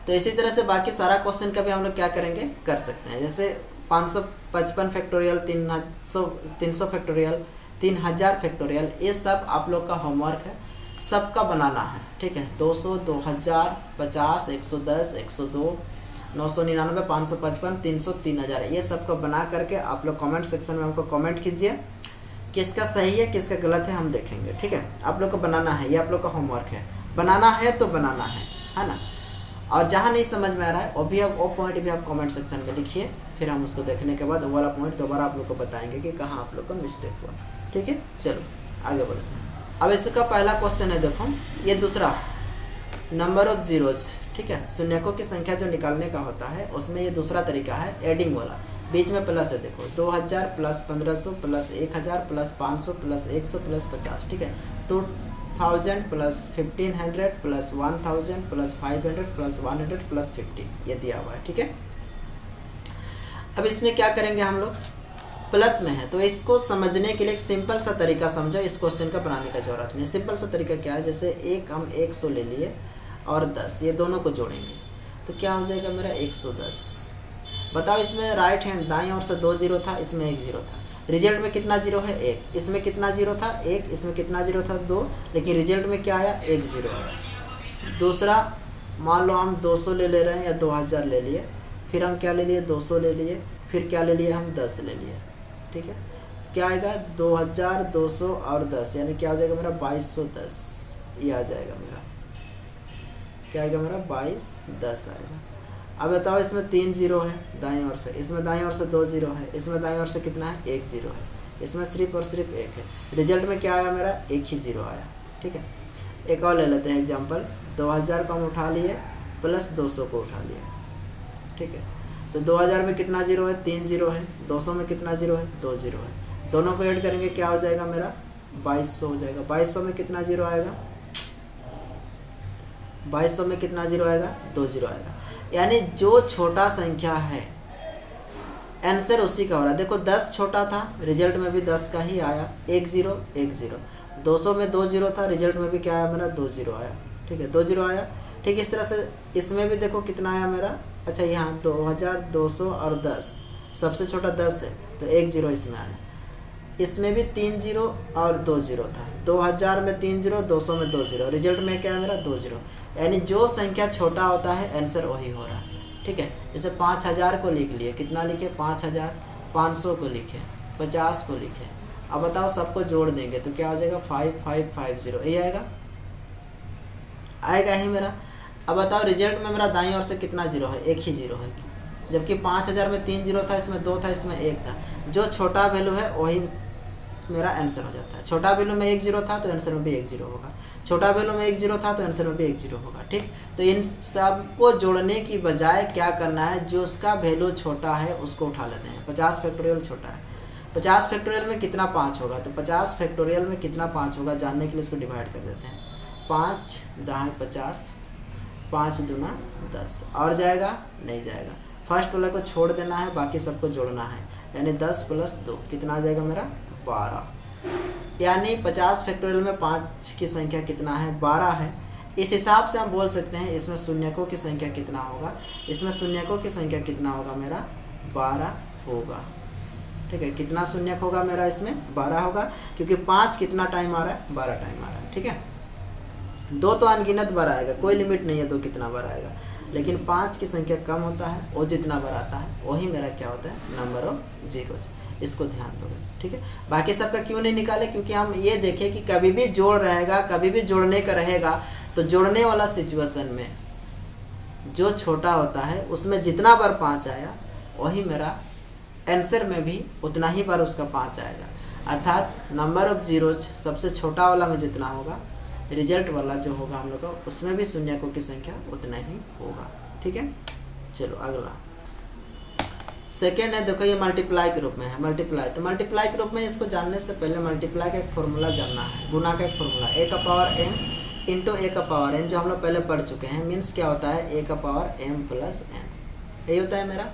तो इसी तरह से बाकी सारा क्वेश्चन का भी हम लोग क्या करेंगे, कर सकते हैं। जैसे 555 फैक्टोरियल, 300 फैक्टोरियल, 3000 फैक्टोरियल, ये सब आप लोग का होमवर्क है, सबका बनाना है। ठीक है, 200, 2000, 50, 110, 102, 999, 555, 300, 3000, ये सबका बना करके आप लोग कमेंट सेक्शन में हमको कमेंट कीजिए, किसका सही है किसका गलत है हम देखेंगे। ठीक है, आप लोग को बनाना है, ये आप लोग का होमवर्क है। बनाना है तो बनाना है ना। और जहाँ नहीं समझ में आ रहा है वो भी, आप वो पॉइंट भी आप कमेंट सेक्शन में लिखिए, फिर हम उसको देखने के बाद वो वाला पॉइंट दोबारा आप लोग को बताएंगे कि कहाँ आप लोग का मिस्टेक हुआ। ठीक है, चलो आगे बढ़ते हैं। अब इसका पहला क्वेश्चन है, देखो ये दूसरा, नंबर ऑफ जीरोज। ठीक है, शून्यकों की संख्या जो निकालने का होता है उसमें ये दूसरा तरीका है, एडिंग वाला। बीच में प्लस है, देखो 2000 + 1500 + 1000 + 500 + 100 + 50। ठीक है, 2000 + 1500 + 1000 + 500 + 100 + 50, ये दिया हुआ है। ठीक है, अब इसमें क्या करेंगे हम लोग, प्लस में है तो इसको समझने के लिए एक सिंपल सा तरीका समझो, इस क्वेश्चन का बनाने का जरूरत नहीं। सिंपल सा तरीका क्या है, जैसे हम 100 ले लिए और 10, ये दोनों को जोड़ेंगे तो क्या हो जाएगा मेरा 110। बताओ, इसमें राइट हैंड दाईं ओर से 2 जीरो था, इसमें 1 जीरो था। रिजल्ट में कितना जीरो है 1, इसमें कितना जीरो था 1, इसमें कितना जीरो था 2, लेकिन रिजल्ट में क्या आया 1 जीरो आया। दूसरा, मान लो हम 200 ले रहे हैं या 2000 ले लिए, फिर हम क्या ले लिए 200 ले लिए, फिर क्या ले लिए हम 10 ले लिए। ठीक है, क्या आएगा 2000, 200 और 10, यानी क्या हो जाएगा मेरा 2210, ये आ जाएगा मेरा, क्या आएगा मेरा 2210 आएगा। अब बताओ, इसमें 3 जीरो है दाईं ओर से, इसमें दाईं ओर से 2 जीरो है, इसमें दाईं ओर से कितना है 1 जीरो है, इसमें सिर्फ और सिर्फ 1 है। रिजल्ट में क्या आया मेरा 1 ही जीरो आया। ठीक है, एक और ले लेते हैं एग्जांपल, 2000 को हम उठा लिए प्लस 200 को उठा लिए। ठीक है, तो 2000 में कितना जीरो है 3 जीरो है, 200 में कितना जीरो है 2 जीरो है, दोनों को ऐड करेंगे क्या हो जाएगा मेरा 2200 हो जाएगा। 2200 में कितना जीरो आएगा, 2200 में कितना जीरो आएगा 2 जीरो आएगा। यानी जो छोटा संख्या है आंसर उसी का हो रहा है। देखो 10 छोटा था, रिजल्ट में भी 10 का ही आया, 1 जीरो 1 जीरो। 200 में 2 जीरो था, रिजल्ट में भी क्या आया मेरा 2 जीरो आया। ठीक है, 2 जीरो आया। ठीक, इस तरह से इसमें भी देखो कितना आया मेरा, अच्छा यहाँ 2000, 200 और 10, सबसे छोटा 10 है तो 1 जीरो इसमें आया। इसमें भी 3 जीरो और 2 जीरो था, 2000 में 3 जीरो, 200 में 2 जीरो, रिजल्ट में क्या है मेरा 2 जीरो। यानी जो संख्या छोटा होता है आंसर वही हो रहा है। ठीक है, जैसे 5000 को लिख लिए, कितना लिखे 5000, 500 को लिखे, 50 को लिखे। अब बताओ सबको जोड़ देंगे तो क्या हो जाएगा 5550, ये आएगा ही मेरा। अब बताओ रिजल्ट में मेरा दाईं ओर से कितना जीरो है 1 ही जीरो है, जबकि 5000 में 3 जीरो था, इसमें 2 था, इसमें 1 था। जो छोटा वैल्यू है वही मेरा आंसर हो जाता है। छोटा वैल्यू में 1 जीरो था तो आंसर में भी 1 जीरो होगा, छोटा वैल्यू में 1 जीरो था तो आंसर में भी 1 जीरो होगा। ठीक, तो इन सबको जोड़ने की बजाय क्या करना है, जो उसका वैल्यू छोटा है उसको उठा लेते हैं। 50 फैक्टोरियल छोटा है, 50 फैक्टोरियल में कितना 5 होगा, तो 50 फैक्टोरियल में कितना 5 होगा जानने के लिए इसको डिवाइड कर देते हैं। 5 दाएँ 50, 5 दूना 10, और जाएगा नहीं जाएगा। फर्स्ट वाला को छोड़ देना है, बाकी सबको जोड़ना है, यानी 10 + 2 कितना आ जाएगा मेरा 12। यानी 50 फैक्टोरियल में 5 की संख्या कितना है 12 है। इस हिसाब से हम बोल सकते हैं इसमें शून्यकों की संख्या कितना होगा, इसमें शून्यकों की संख्या कितना होगा मेरा 12 होगा। ठीक है, कितना शून्यक होगा मेरा इसमें 12 होगा, क्योंकि 5 कितना टाइम आ रहा है 12 टाइम आ रहा है। ठीक है, 2 तो अनगिनत बार आएगा, कोई लिमिट नहीं है 2 कितना बार आएगा, लेकिन 5 की संख्या कम होता है, वो जितना बार आता है वही मेरा क्या होता है नंबर ऑफ जीरोज। इसको ध्यान दोगे। ठीक है, बाकी सबका क्यों नहीं निकाले, क्योंकि हम ये देखें कि कभी भी जोड़ रहेगा, कभी भी जोड़ने का रहेगा, तो जोड़ने वाला सिचुएशन में जो छोटा होता है उसमें जितना बार 5 आया वही मेरा आंसर में भी उतना ही बार उसका 5 आएगा। अर्थात नंबर ऑफ जीरोज सबसे छोटा वाला में जितना होगा, रिजल्ट वाला जो होगा हम लोग का, उसमें भी शून्यकों की संख्या उतना ही होगा। ठीक है, चलो अगला सेकेंड है। देखो ये मल्टीप्लाई के रूप में है। मल्टीप्लाई, तो मल्टीप्लाई के रूप में इसको जानने से पहले मल्टीप्लाई का एक फॉर्मूला जानना है, गुना का एक फॉर्मूला, ए का पावर एम इंटू ए का पावर एन, जो हम लोग पहले पढ़ चुके हैं। मीन्स क्या होता है, ए का पावर एम प्लस एन, यही होता है मेरा।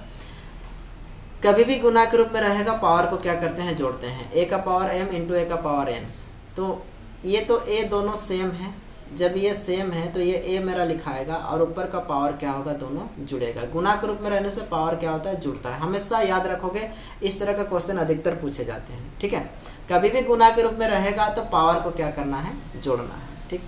कभी भी गुना के रूप में रहेगा, पावर को क्या करते हैं, जोड़ते हैं, ए का पावर एम इंटू ए का पावर एन। तो ये तो ए दोनों सेम है, जब ये सेम है तो ये ए मेरा लिखाएगा और ऊपर का पावर क्या होगा, दोनों जुड़ेगा। गुना के रूप में रहने से पावर क्या होता है, जुड़ता है। हमेशा याद रखोगे, इस तरह का क्वेश्चन अधिकतर पूछे जाते हैं। ठीक है, कभी भी गुना के रूप में रहेगा तो पावर को क्या करना है, जोड़ना है। ठीक,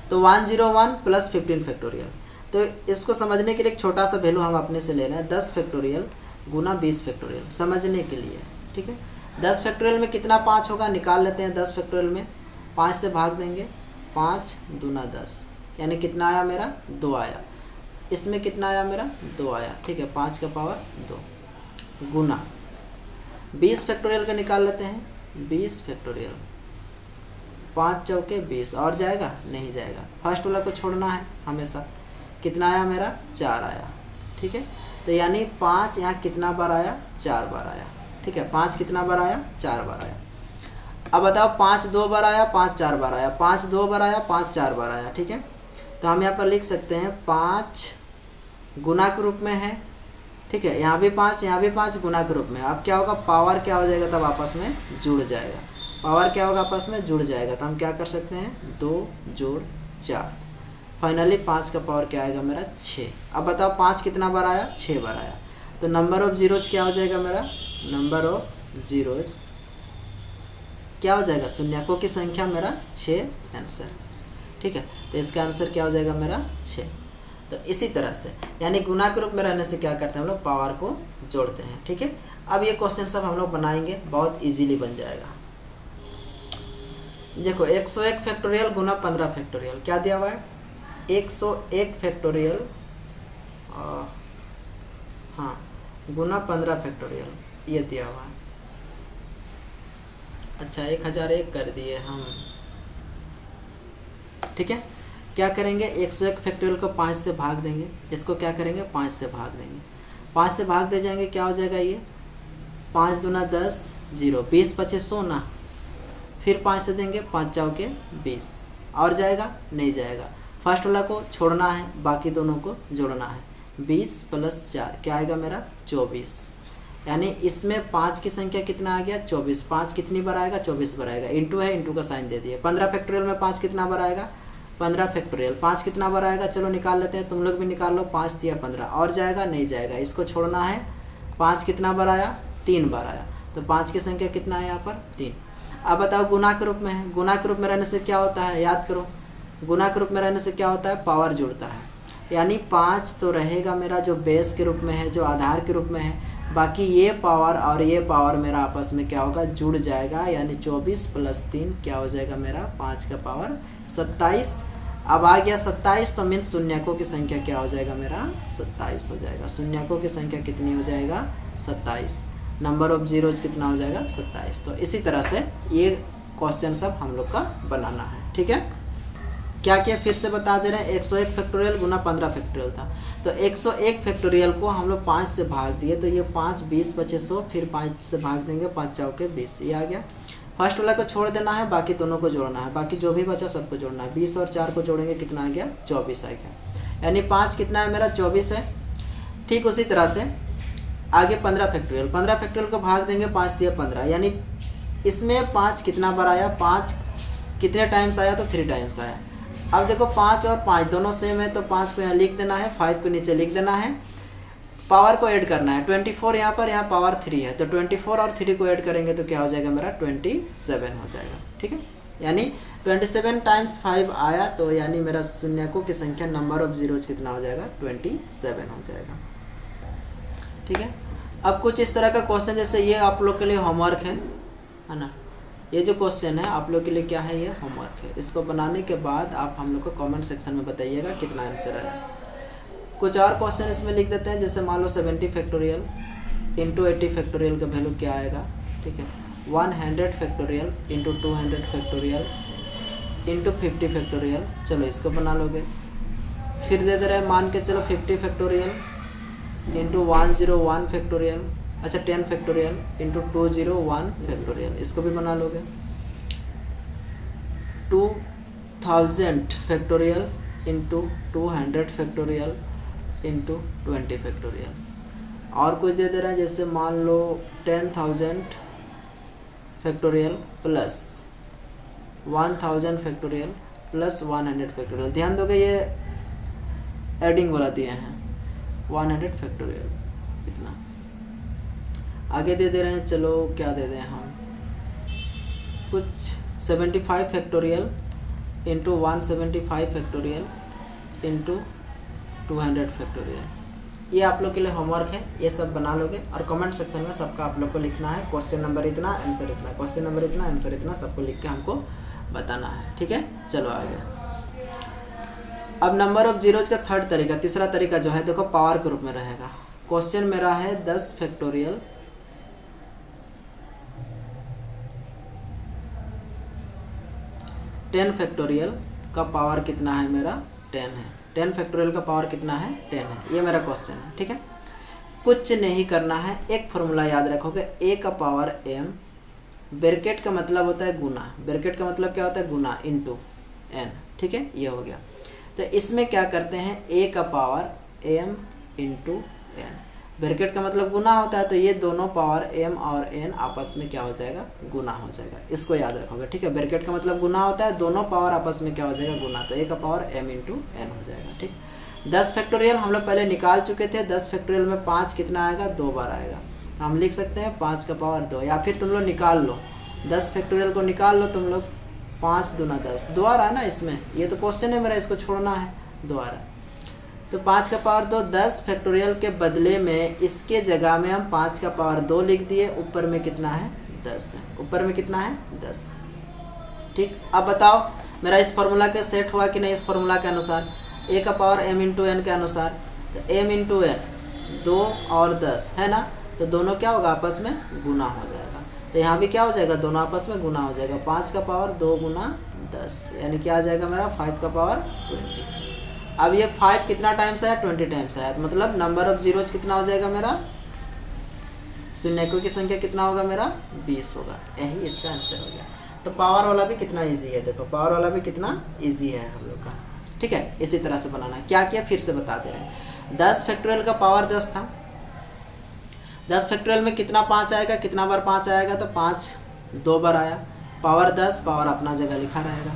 तो 101 प्लस 15 फैक्टोरियल। तो इसको समझने के लिए एक छोटा सा वैल्यू हम अपने से ले रहे हैं, 10 फैक्टोरियल गुना 20 फैक्टोरियल, समझने के लिए। ठीक है, 10 फैक्टोरियल में कितना 5 होगा, निकाल लेते हैं। 10 फैक्टोरियल में 5 से भाग देंगे, 5 दूना 10, यानी कितना आया मेरा, 2 आया। इसमें कितना आया मेरा, 2 आया। ठीक है, 5 का पावर 2 गुना 20 फैक्टोरियल का निकाल लेते हैं। 20 फैक्टोरियल 5 चौके 20, और जाएगा, नहीं जाएगा। फर्स्ट वाला को छोड़ना है हमेशा। कितना आया मेरा, 4 आया। ठीक है, तो यानी 5 यहाँ कितना बार आया, 4 बार आया। ठीक है, 5 कितना बार आया, 4 बार आया। अब बताओ 5 2 बार आया, 5 4 बार आया, 5 2 बार आया, 5 4 बार आया। ठीक है, तो हम यहाँ पर लिख सकते हैं 5 गुना के रूप में है। ठीक है, यहाँ भी 5, यहाँ भी 5 गुना के रूप में। अब क्या होगा, पावर क्या हो जाएगा, तब आपस में जुड़ जाएगा। पावर क्या होगा, आपस में जुड़ जाएगा। तो हम क्या कर सकते हैं, 2 जोड़ 4, फाइनली 5 का पावर क्या आएगा मेरा, 6। अब बताओ 5 कितना बार आया, 6 बार आया। तो नंबर ऑफ जीरोज क्या हो जाएगा मेरा, नंबर ऑफ जीरोज क्या हो जाएगा, शून्यकों की संख्या मेरा 6 आंसर। ठीक है, तो इसका आंसर क्या हो जाएगा मेरा, 6। तो इसी तरह से यानी गुना के रूप में रहने से क्या करते हैं हम लोग, पावर को जोड़ते हैं। ठीक है, अब ये क्वेश्चन सब हम लोग बनाएंगे, बहुत इजीली बन जाएगा। देखो 101 फैक्टोरियल गुना 15 फैक्टोरियल क्या दिया हुआ है, 101 फैक्टोरियल हाँ गुना 15 फैक्टोरियल ये दिया हुआ है। अच्छा 1001 कर दिए हम। ठीक है, क्या करेंगे, 101 फैक्टोरियल को 5 से भाग देंगे। इसको क्या करेंगे, 5 से भाग देंगे। 5 से भाग दे जाएंगे, क्या हो जाएगा ये, 5 दूना 10, 0, 20 25 100 ना, फिर 5 से देंगे, 5 चौके 20, और जाएगा, नहीं जाएगा। फर्स्ट वाला को छोड़ना है, बाकी दोनों को जोड़ना है। 20 प्लस 4 क्या आएगा मेरा, 24। यानी इसमें 5 की संख्या कितना आ गया, 24। 5 कितनी बार आएगा, 24 बार आएगा। इंटू है, इंटू का साइन दे दिए। 15 फैक्टोरियल में 5 कितना बार आएगा, 15 फैक्टोरियल 5 कितना बार आएगा, चलो निकाल लेते हैं, तुम लोग भी निकाल लो। 5 दिया 15, और जाएगा, नहीं जाएगा। इसको छोड़ना है, 5 कितना बार आया, 3 बार आया। तो 5 की संख्या कितना है यहाँ पर, 3। अब बताओ गुना के रूप में है, गुना के रूप में रहने से क्या होता है, याद करो, गुना के रूप में रहने से क्या होता है, पावर जुड़ता है। यानी 5 तो रहेगा मेरा जो बेस के रूप में है, जो आधार के रूप में है, बाकी ये पावर और ये पावर मेरा आपस में क्या होगा, जुड़ जाएगा। यानी 24 प्लस 3 क्या हो जाएगा मेरा, 5 का पावर 27। अब आ गया 27, तो मीन शून्यकों की संख्या क्या हो जाएगा मेरा, 27 हो जाएगा। शून्यकों की संख्या कितनी हो जाएगा, 27। नंबर ऑफ जीरोज कितना हो जाएगा, 27। तो इसी तरह से ये क्वेश्चन सब हम लोग का बनाना है। ठीक है, क्या क्या फिर से बता दे रहे हैं, 101 फैक्टोरियल गुना 15 फैक्टोरियल था। तो 101 फैक्टोरियल को हम लोग 5 से भाग दिए, तो ये 5 20 25 100, फिर 5 से भाग देंगे, 5 चौके 20, ये आ गया। फर्स्ट वाला को छोड़ देना है, बाकी दोनों को जोड़ना है, बाकी जो भी बचा सबको जोड़ना है। 20 और 4 को जोड़ेंगे, कितना आ गया, 24 आ गया। यानी 5 कितना है मेरा, 24 है। ठीक उसी तरह से आगे 15 फैक्टोरियल, 15 फैक्टोरियल को भाग देंगे, 5 दिया 15, यानी इसमें 5 कितना बार आया, 5 कितने टाइम्स आया, तो 3 टाइम्स आया। अब देखो 5 और 5 दोनों सेम है, तो 5 को यहाँ लिख देना है, 5 को नीचे लिख देना है, पावर को ऐड करना है। 24 यहाँ पर, यहाँ पावर 3 है, तो 24 और 3 को ऐड करेंगे तो क्या हो जाएगा मेरा, 27 हो जाएगा। ठीक है, यानी 27 टाइम्स 5 आया, तो यानी मेरा शून्यकों की संख्या, नंबर ऑफ जीरोज कितना हो जाएगा, 27 हो जाएगा। ठीक है, अब कुछ इस तरह का क्वेश्चन, जैसे ये आप लोग के लिए होमवर्क है ना, ये जो क्वेश्चन है आप लोग के लिए क्या है, ये होमवर्क है। इसको बनाने के बाद आप हम लोग को कमेंट सेक्शन में बताइएगा कितना आंसर है। कुछ और क्वेश्चन इसमें लिख देते हैं, जैसे मान लो 70 फैक्टोरियल इंटू 80 फैक्टोरियल का वैल्यू क्या आएगा, ठीक है। 100 factorial into 200 factorial into 50 factorial, चलो इसको बना लोगे। फिर दे दे रहे हैं मान के चलो 50 फैक्टोरियल इंटू 101 फैक्टोरियल, अच्छा 10 फैक्टोरियल इंटू 201 फैक्टोरियल, इसको भी बना लोगे। 2000 factorial into 200 factorial into 20 factorial. और कुछ दे दे रहे हैं, जैसे मान लो 10,000 factorial plus 1000 factorial plus 100 factorial. ध्यान दोगे ये एडिंग वाला दिए हैं 100 फैक्टोरियल इतना। आगे दे दे रहे हैं, चलो क्या दे दें हम, कुछ 75 factorial into 175 factorial into 200 factorial. ये आप लोग के लिए होमवर्क है, ये सब बना लोगे और कमेंट सेक्शन में सबका आप लोग को लिखना है, क्वेश्चन नंबर इतना आंसर इतना, क्वेश्चन नंबर इतना आंसर इतना, सबको लिख के हमको बताना है, ठीक है। चलो आगे। अब नंबर ऑफ जीरोज का थर्ड तरीका, तीसरा तरीका जो है देखो पावर के रूप में रहेगा। क्वेश्चन मेरा है 10 फैक्टोरियल 10 फैक्टोरियल का पावर कितना है मेरा 10 है। 10 फैक्टोरियल का पावर कितना है 10 है, ये मेरा क्वेश्चन है, ठीक है। कुछ नहीं करना है, एक फॉर्मूला याद रखोगे, a का पावर m, ब्रैकेट का मतलब होता है गुना, ब्रैकेट का मतलब क्या होता है गुना इंटू n, ठीक है, ये हो गया। तो इसमें क्या करते हैं a का power m into n, bracket का मतलब गुना होता है, तो ये दोनों पावर m और n आपस में क्या हो जाएगा गुना हो जाएगा, इसको याद रखोगे, ठीक है। ब्रैकेट का मतलब गुना होता है, दोनों पावर आपस में क्या हो जाएगा गुना, तो a का पावर m इंटू n हो जाएगा, ठीक। 10 फैक्टोरियल हम लोग पहले निकाल चुके थे, 10 फैक्टोरियल में 5 कितना आएगा 2 बार आएगा, हम लिख सकते हैं 5 का पावर 2, या फिर तुम लोग निकाल लो 10 फैक्टोरियल को निकाल लो तुम लोग, 5 दूना 10, 2 आ रहा है ना इसमें, ये तो क्वेश्चन है मेरा, इसको छोड़ना है, 2 आ रहा है, तो 5 का पावर 2, 10 फैक्टोरियल के बदले में इसके जगह में हम 5 का पावर 2 लिख दिए, ऊपर में कितना है 10 है, ऊपर में कितना है 10, ठीक। अब बताओ मेरा इस फॉर्मूला के सेट हुआ कि नहीं, इस फॉर्मूला के अनुसार a का पावर m इंटू एन के अनुसार, तो m इंटू एन 2 और 10 है ना, तो दोनों क्या होगा आपस में गुना हो जाएगा, तो यहाँ भी क्या हो जाएगा दोनों आपस में गुना हो जाएगा, 5 का पावर 2 गुना 10 यानी क्या आ जाएगा मेरा 5 का पावर 20। अब ये 5 कितना टाइम्स आया 20 टाइम्स आया, तो मतलब नंबर ऑफ जीरोज कितना हो जाएगा मेरा, शून्यकों की संख्या कितना होगा मेरा 20 होगा, यही इसका आंसर हो गया। तो पावर वाला भी कितना ईजी है, देखो पावर वाला भी कितना ईजी है हम लोग का, ठीक है। इसी तरह से बनाना है, क्या किया फिर से बता दे रहे हैं। 10 फैक्टोरियल का पावर 10 था, 10 फैक्टोरियल में कितना 5 आएगा, कितना बार 5 आएगा, तो 5 2 बार आया, पावर 10, पावर अपना जगह लिखा रहेगा।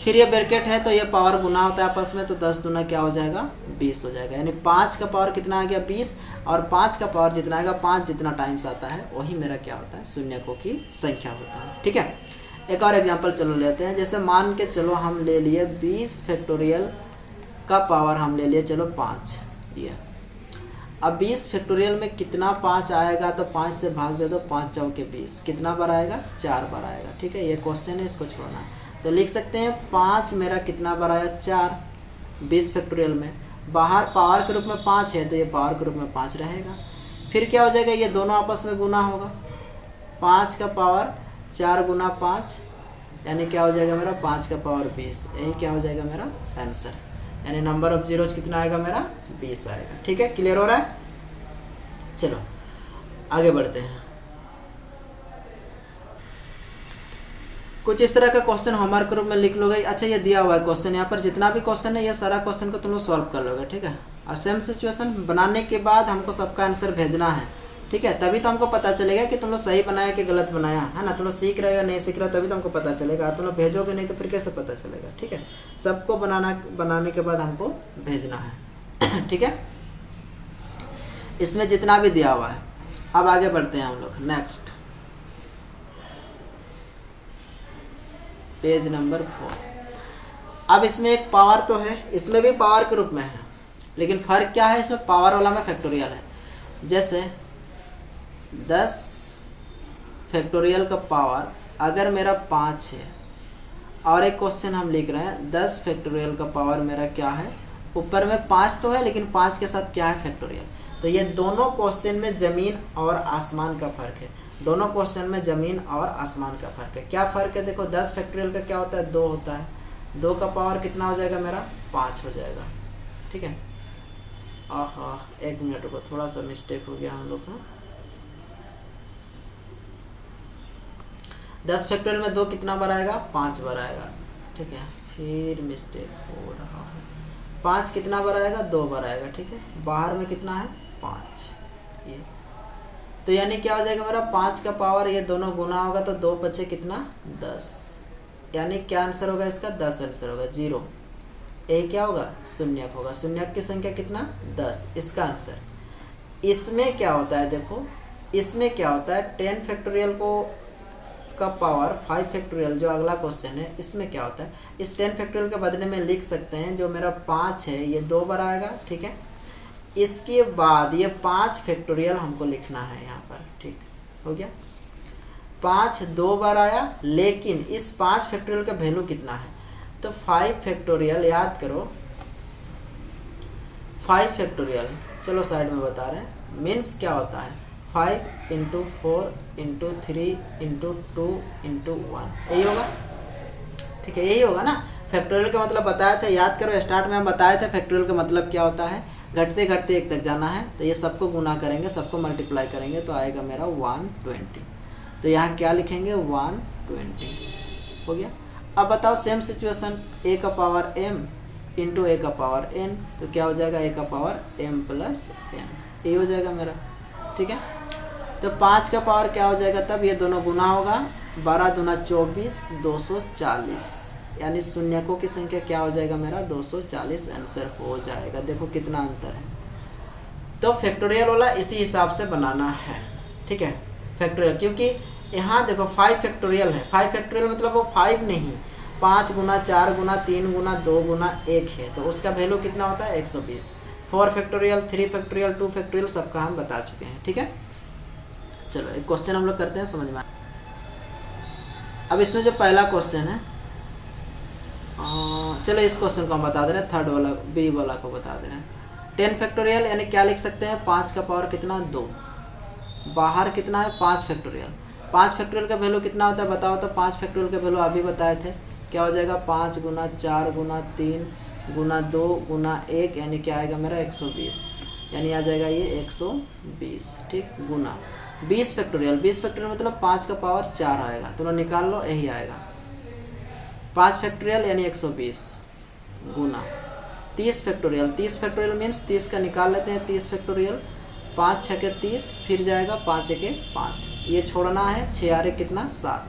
फिर ये ब्रैकेट है तो ये पावर गुना होता है आपस में, तो 10 दूना क्या हो जाएगा 20 हो जाएगा, यानी 5 का पावर कितना आ गया 20, और 5 का पावर जितना आएगा 5 जितना टाइम्स आता है वही मेरा क्या होता है शून्यकों की संख्या होता है, ठीक है। एक और एग्जांपल चलो लेते हैं, जैसे मान के चलो हम ले लिए 20 फैक्टोरियल का पावर हम ले लिए चलो 5, ये अब 20 फैक्टोरियल में कितना 5 आएगा, तो 5 से भाग दे दो, 5 चौके 20, कितना बार आएगा 4 बार आएगा, ठीक है। ये क्वेश्चन है, इसको छोड़ना है, तो लिख सकते हैं 5 मेरा कितना बार आया 4 20 फैक्टोरियल में, बाहर पावर के रूप में 5 है तो ये पावर के रूप में 5 रहेगा। फिर क्या हो जाएगा ये दोनों आपस में गुना होगा, 5 का पावर 4 गुना 5 यानी क्या हो जाएगा मेरा 5 का पावर 20, यही क्या हो जाएगा मेरा आंसर, यानी नंबर ऑफ जीरोज कितना आएगा मेरा 20 आएगा, ठीक है। क्लियर हो रहा है, चलो आगे बढ़ते हैं। कुछ इस तरह का क्वेश्चन होमवर्क रूप में लिख लोगे। अच्छा ये दिया हुआ है क्वेश्चन, यहाँ पर जितना भी क्वेश्चन है ये सारा क्वेश्चन को तुम लोग सॉल्व कर लोगे, ठीक है। और सेम सिचुएशन बनाने के बाद हमको सबका आंसर भेजना है, ठीक है, तभी तो हमको पता चलेगा कि तुम लोग सही बनाया कि गलत बनाया, है ना। तुम लोग सीख रहे हो या नहीं सीख रहे हो तभी तो हमको पता चलेगा, और तुम लोग भेजोगे नहीं तो फिर कैसे पता चलेगा, ठीक है। सबको बनाने के बाद हमको भेजना है, ठीक है। इसमें जितना भी दिया हुआ है, अब आगे बढ़ते हैं हम लोग नेक्स्ट पेज नंबर 4। अब इसमें एक पावर तो है, इसमें भी पावर के रूप में है, लेकिन फ़र्क क्या है, इसमें पावर वाला में फैक्टोरियल है। जैसे 10 फैक्टोरियल का पावर अगर मेरा 5 है, और एक क्वेश्चन हम लिख रहे हैं 10 फैक्टोरियल का पावर मेरा क्या है ऊपर में 5 तो है, लेकिन 5 के साथ क्या है, फैक्टोरियल। तो ये दोनों क्वेश्चन में ज़मीन और आसमान का फ़र्क है। दोनों क्वेश्चन में ज़मीन और आसमान का फ़र्क है। क्या फ़र्क है, देखो 10 फैक्टोरियल का क्या होता है, 2 होता है। 2 का पावर कितना हो जाएगा मेरा, 5 हो जाएगा। ठीक है। एक मिनट रुको, थोड़ा सा मिस्टेक हो गया हम लोग का। 10 फैक्टोरियल में 2 कितना बार आएगा, 5 बार आएगा। ठीक है, फिर मिस्टेक हो रहा है। 5 कितना बार आएगा, 2 बार आएगा। ठीक है, बाहर में कितना है, 5। ये तो यानी क्या हो जाएगा मेरा, 5 का पावर ये दोनों गुना होगा तो 2 बचे कितना, 10। यानी क्या आंसर होगा इसका, 10 आंसर होगा। 0 यही क्या होगा, शून्यक होगा। शून्यक की संख्या कितना, 10, इसका आंसर। इसमें क्या होता है, देखो इसमें क्या होता है, 10 फैक्टोरियल को का पावर 5 फैक्टोरियल, जो अगला क्वेश्चन है, इसमें क्या होता है, इस 10 फैक्टोरियल के बदले में लिख सकते हैं जो मेरा 5 है ये 2 बार आएगा। ठीक है, इसके बाद ये 5 फैक्टोरियल हमको लिखना है यहाँ पर। ठीक हो गया, 5 2 बार आया, लेकिन इस 5 फैक्टोरियल का वैल्यू कितना है, तो 5 फैक्टोरियल, याद करो 5 फैक्टोरियल, चलो साइड में बता रहे हैं, मीन्स क्या होता है, 5 इंटू 4 इंटू 3 इंटू 2 इंटू 1, यही होगा। ठीक है, यही होगा ना। फैक्टोरियल का मतलब बताया था, याद करो स्टार्ट में हम बताए थे फैक्टोरियल का मतलब क्या होता है, घटते घटते 1 तक जाना है, तो ये सबको गुना करेंगे, सबको मल्टीप्लाई करेंगे तो आएगा मेरा 120। तो यहाँ क्या लिखेंगे, 120 हो गया। अब बताओ सेम सिचुएशन, a का पावर m इंटू a का पावर n, तो क्या हो जाएगा, a का पावर m प्लस n, ये हो जाएगा मेरा। ठीक है, तो 5 का पावर क्या हो जाएगा, तब ये दोनों गुना होगा, 12 दूना 24, 240, यानी शून्यकों की संख्या क्या हो जाएगा मेरा, 240 आंसर हो जाएगा। देखो कितना अंतर है। तो फैक्टोरियल वाला इसी हिसाब से बनाना है। ठीक है, फैक्टोरियल, क्योंकि यहाँ देखो 5 फैक्टोरियल है। 5 फैक्टोरियल मतलब वो 5 नहीं, 5 गुना 4 गुना 3 गुना 2 गुना 1 है, तो उसका वैल्यू कितना होता है, 120। 4 फैक्टोरियल, 3 फैक्टोरियल, 2 फैक्टोरियल, सबका हम बता चुके हैं। ठीक है, चलो एक क्वेश्चन हम लोग करते हैं, समझ में। अब इसमें जो पहला क्वेश्चन है, चलो इस क्वेश्चन को हम बता दे रहे हैं, थर्ड वाला, बी वाला को बता दे रहे हैं। 10 फैक्टोरियल यानी क्या लिख सकते हैं, 5 का पावर कितना, 2, बाहर कितना है, 5 फैक्टोरियल। 5 फैक्टोरियल का वैल्यू कितना होता है बताओ, तो 5 फैक्टोरियल का वैल्यू अभी बताए थे, क्या हो जाएगा, 5 गुना 4 गुना 3 गुना 2 गुना 1, यानी क्या आएगा मेरा 120, यानी आ जाएगा ये 120। ठीक, गुना 20 फैक्टोरियल, 20 फैक्टोरियल मतलब 5 का पावर 4 आएगा, तो निकाल लो, यही आएगा 5 फैक्टोरियल यानी 120 गुना 30 फैक्टोरियल। 30 फैक्टोरियल मीन्स 30 का निकाल लेते हैं, 30 फैक्टोरियल, 5 6 के 30, फिर जाएगा 5 1 5, ये छोड़ना है, 6 6 कितना, 7,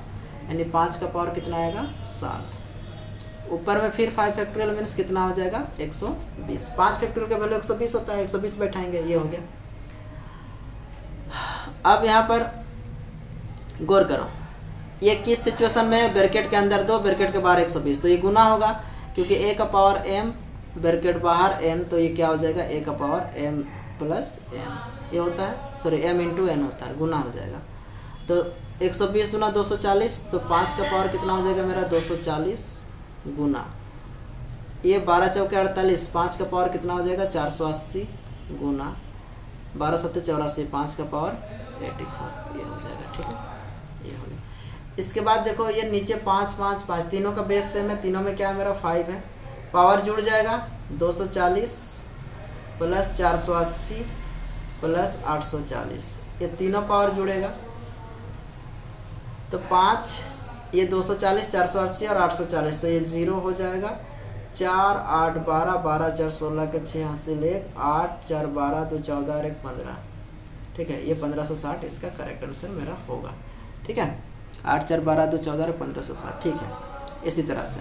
यानी 5 का पावर कितना आएगा, 7। ऊपर में फिर 5 फैक्टोरियल मीन्स कितना हो जाएगा, 120। 5 फैक्टोरियल का वैल्यू 120 होता है, 120 बैठाएंगे, ये हो गया। अब यहाँ पर गौर करो, ये किस सिचुएशन में, ब्रैकेट के अंदर 2 ब्रैकेट के बाहर 120, तो ये गुना होगा, क्योंकि a का पावर m ब्रैकेट बाहर n, तो ये क्या हो जाएगा, a का पावर m प्लस n, ये होता है, सॉरी m इंटू n होता है, गुना हो जाएगा। तो 120 गुना 240, तो 5 का पावर कितना हो जाएगा मेरा, 240 गुना, ये 12 चौके 48, 5 का पावर कितना हो जाएगा, 480 गुना 12 7 84, 5 का पावर 84, ये हो जाएगा। ठीक है, ये हो गया। इसके बाद देखो ये नीचे 5 5 5, तीनों का बेस सेम है, तीनों में क्या है मेरा 5 है, पावर जुड़ जाएगा, 240 प्लस 480 प्लस 840, ये तीनों पावर जुड़ेगा, तो 5, ये 240 480 और 840, तो ये 0 हो जाएगा। 4 8 12 12 4 16 के 6 हासिल 1, 8 4 12 2 14 और 1 15। ठीक है, ये 1560 इसका करेक्ट आंसर मेरा होगा। ठीक है, 8 4 12 2 14 और 1560। ठीक है, इसी तरह से,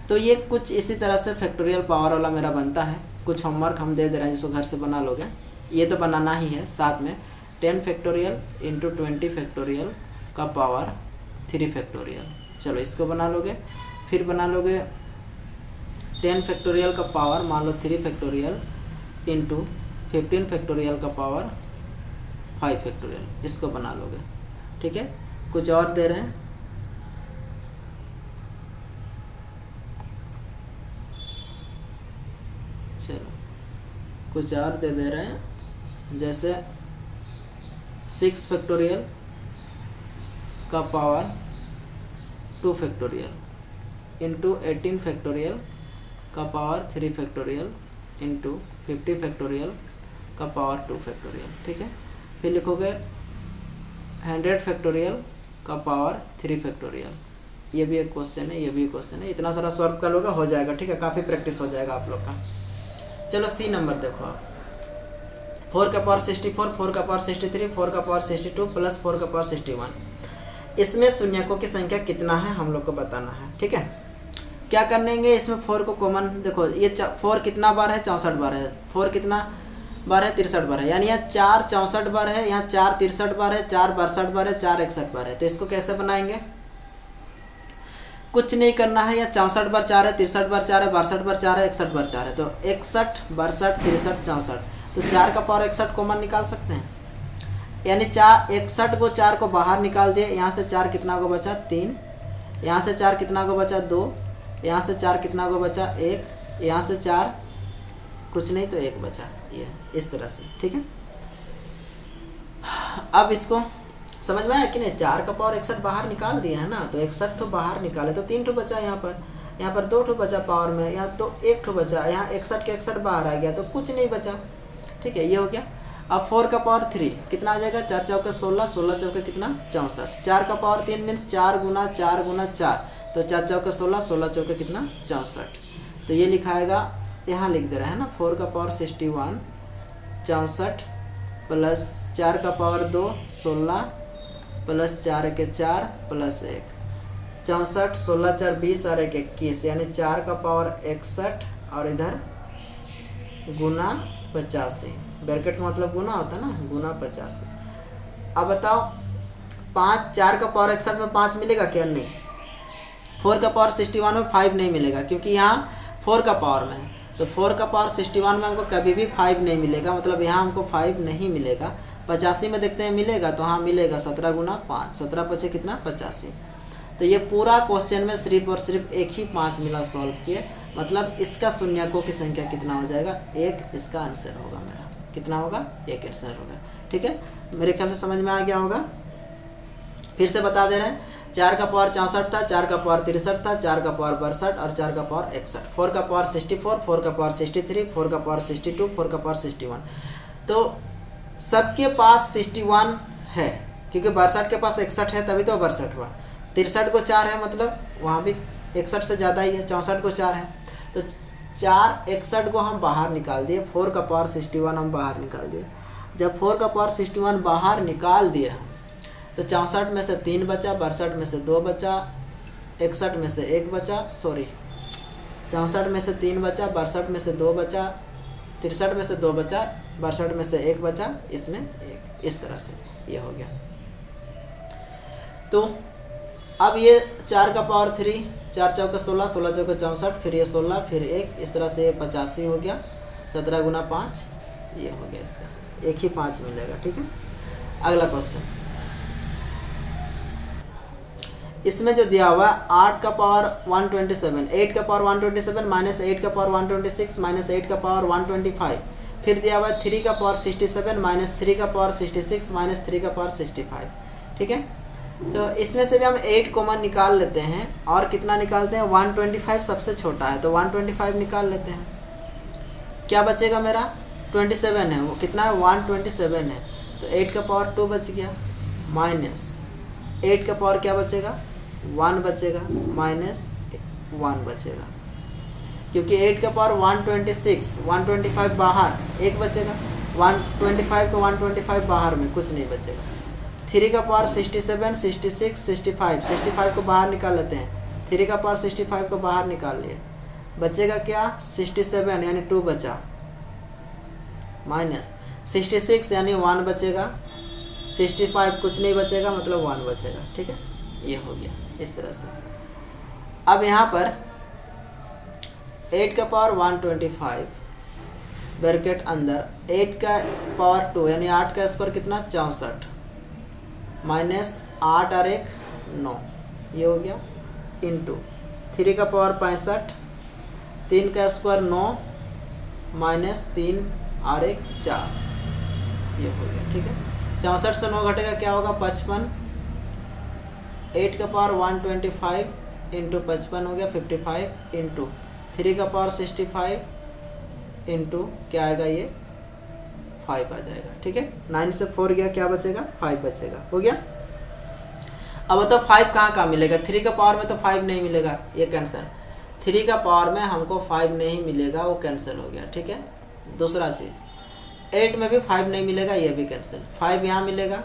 तो ये कुछ इसी तरह से फैक्टोरियल पावर वाला मेरा बनता है। कुछ होमवर्क हम दे दे रहे हैं जिसको घर से बना लोगे, ये तो बनाना ही है। साथ में 10 फैक्टोरियल इंटू 20 फैक्टोरियल का पावर 3 फैक्टोरियल, चलो इसको बना लोगे। फिर बना लोगे 10 फैक्टोरियल का पावर मान लो 3 फैक्टोरियल इंटू 15 फैक्टोरियल का पावर 5 फैक्टोरियल, इसको बना लोगे। ठीक है, कुछ और दे रहे हैं, कुछ और दे रहे हैं, जैसे 6 फैक्टोरियल का पावर 2 फैक्टोरियल इंटू 18 फैक्टोरियल का पावर 3 फैक्टोरियल इंटू 50 फैक्टोरियल का पावर 2 फैक्टोरियल। ठीक है, फिर लिखोगे 100 फैक्टोरियल का पावर 3 फैक्टोरियल। ये भी एक क्वेश्चन है, ये भी क्वेश्चन है। इतना सारा सॉल्व कर लोगे हो जाएगा। ठीक है, काफ़ी प्रैक्टिस हो जाएगा आप लोग का। चलो सी नंबर देखो आप, 4 का पावर 64, 4 का पावर 63, 4 का पावर 62 प्लस 4 का पावर 61। इसमें शून्यकों की संख्या कितना है हम लोग को बताना है। ठीक है, क्या करेंगे, इसमें 4 को कॉमन देखो, ये 4 कितना बार है, 64 बार है। 4 कितना बार है, 63 बार है, यानी यहाँ 4 64 बार है, यहाँ 4 63 बार है, 4 62 बार है, 4 61 बार है। तो इसको कैसे बनाएंगे, कुछ नहीं करना है। यहाँ 64 बार 4 है, 63 बार 4 है, 62 बार 4 है, 61 बार 4 है। तो 61 62 63 64, तो 4 का पावर 61 कॉमन निकाल सकते हैं, यानी 61 को 4 को बाहर निकाल दिए। यहाँ से 4 कितना को बचा 3, यहाँ से 4 कितना को बचा 2, यहाँ से 4 कितना को बचा 1, यहाँ से 4 कुछ नहीं तो 1 बचा। ये इस तरह से। ठीक है, अब इसको समझ में आया कि नहीं, 4 का पावर 61 बाहर निकाल दिया है ना, तो 61 ठो बाहर निकाले तो 3 ठो बचा, यहाँ पर 2 ठो बचा पावर में, यहाँ तो 1 ठो बचा, यहाँ 61 के 61 बाहर आ गया तो कुछ नहीं बचा। ठीक है, ये हो गया। अब 4 का पावर 3 कितना आ जाएगा, 4 चौके 16, 16 चौके कितना 64। 4 का पावर 3 मीन्स 4 गुना 4 गुना 4, तो 4 चौके 16, 16 चौके कितना 64। तो ये लिखाएगा, यहाँ लिख दे रहा है ना, 4 का पावर 61 64 प्लस 4 का पावर 2 16 प्लस 4 के 4 प्लस 1 64, 16 4 20 और 1 21, यानी 4 का पावर 61 और इधर गुना 85। ब्रैकेट में मतलब गुना होता है ना, गुना 85। अब बताओ 4 का पावर 61 में 5 मिलेगा क्या, नहीं। 4 का पावर 61 में 5 नहीं मिलेगा, क्योंकि यहाँ 4 का पावर में है, तो 4 का पावर 61 में हमको कभी भी 5 नहीं मिलेगा, मतलब यहाँ हमको 5 नहीं मिलेगा। 85 में देखते हैं मिलेगा, तो हाँ मिलेगा, 17 गुना 5, 17 पचे कितना 85। तो ये पूरा क्वेश्चन में सिर्फ और सिर्फ एक ही 5 मिला सॉल्व किए, मतलब इसका शून्यकों की संख्या कितना हो जाएगा, 1 इसका आंसर होगा मेरा। कितना होगा, 1 आंसर होगा। ठीक है, मेरे ख्याल से समझ में आ गया होगा। फिर से बता दे रहे हैं, 4 का पावर 64 था, 4 का पावर 63 था, 4 का पावर 62 और 4 का पावर 61, 4 का पावर 64, 4 का पावर 63, 4 का पावर 62, 4 का पावर 61। तो सबके पास 61 है, क्योंकि 62 के पास 61 है तभी तो 62 हुआ। 63 को 4 है, मतलब वहाँ भी 61 से ज़्यादा ही है, 64 को 4 है, तो 4 61 को हम बाहर निकाल दिए, 4 का पावर 61 हम बाहर निकाल दिए। जब 4 का पावर 61 बाहर निकाल दिए हम, तो 64 में से 3 बचा, 62 में से 2 बचा, 61 में से 1 बचा, 64 में से 3 बचा, 62 में से 2 बचा, 63 में से 2 बचा, 62 में से 1 बचा, इसमें 1, इस तरह से ये हो गया। तो अब ये 4 का पावर 3, 4 चौके 16, 16 चौके 64, फिर ये 16, फिर 1, इस तरह से ये 85 हो गया। 17 गुना 5 ये हो गया, इसका एक ही 5 मिलेगा। ठीक है, अगला क्वेश्चन, इसमें जो दिया हुआ 8 का पावर 127, 8 का पावर 127 माइनस 8 का पावर 126 माइनस 8 का पावर 125, फिर दिया हुआ 3 का पावर 67 माइनस 3 का पावर 66 माइनस 3 का पावर 65। ठीक है, तो इसमें से भी हम 8 कॉमन निकाल लेते हैं, और कितना निकालते हैं, 125 सबसे छोटा है, तो 125 निकाल लेते हैं। क्या बचेगा मेरा, 27 है, वो कितना है 127 है, तो 8 का पावर 2 बच गया, माइनस 8 का पावर क्या बचेगा 1 बचेगा, माइनस 1 बचेगा, क्योंकि 8 का पावर 126, 125 बाहर 1 बचेगा, 125 को 125 बाहर में कुछ नहीं बचेगा। 3 का पावर 67, 66, 65, 65 को बाहर निकाल लेते हैं, 3 का पावर 65 को बाहर निकाल लिए, बचेगा क्या 67 यानी 2 बचा, माइनस 66 यानी 1 बचेगा, 65 कुछ नहीं बचेगा, मतलब 1 बचेगा। ठीक है, ये हो गया इस तरह से। अब यहाँ पर 8 का पावर 125 ब्रैकेट अंदर 8 का पावर 2 यानी 8 का स्क्वायर कितना 64 माइनस 8 और 1 9, ये हो गया, इंटू 3 का पावर 65, 3 का स्क्वायर 9 माइनस 3 और एक 4, ये हो गया। ठीक है, 64 से 9 घटेगा क्या होगा 55, 8 का पावर 125 इंटू 55 हो गया 55 इंटू 3 का पावर 65 इंटू क्या आएगा ये 5 आ जाएगा। ठीक है, 9 से 4 गया, क्या बचेगा 5 बचेगा। हो गया। अब तो 5 कहाँ मिलेगा, 3 का पावर में तो 5 नहीं मिलेगा, ये कैंसिल। 3 का पावर में हमको 5 नहीं मिलेगा, वो कैंसिल हो गया। ठीक है, दूसरा चीज़ 8 में भी 5 नहीं मिलेगा, ये भी कैंसिल। 5 यहाँ मिलेगा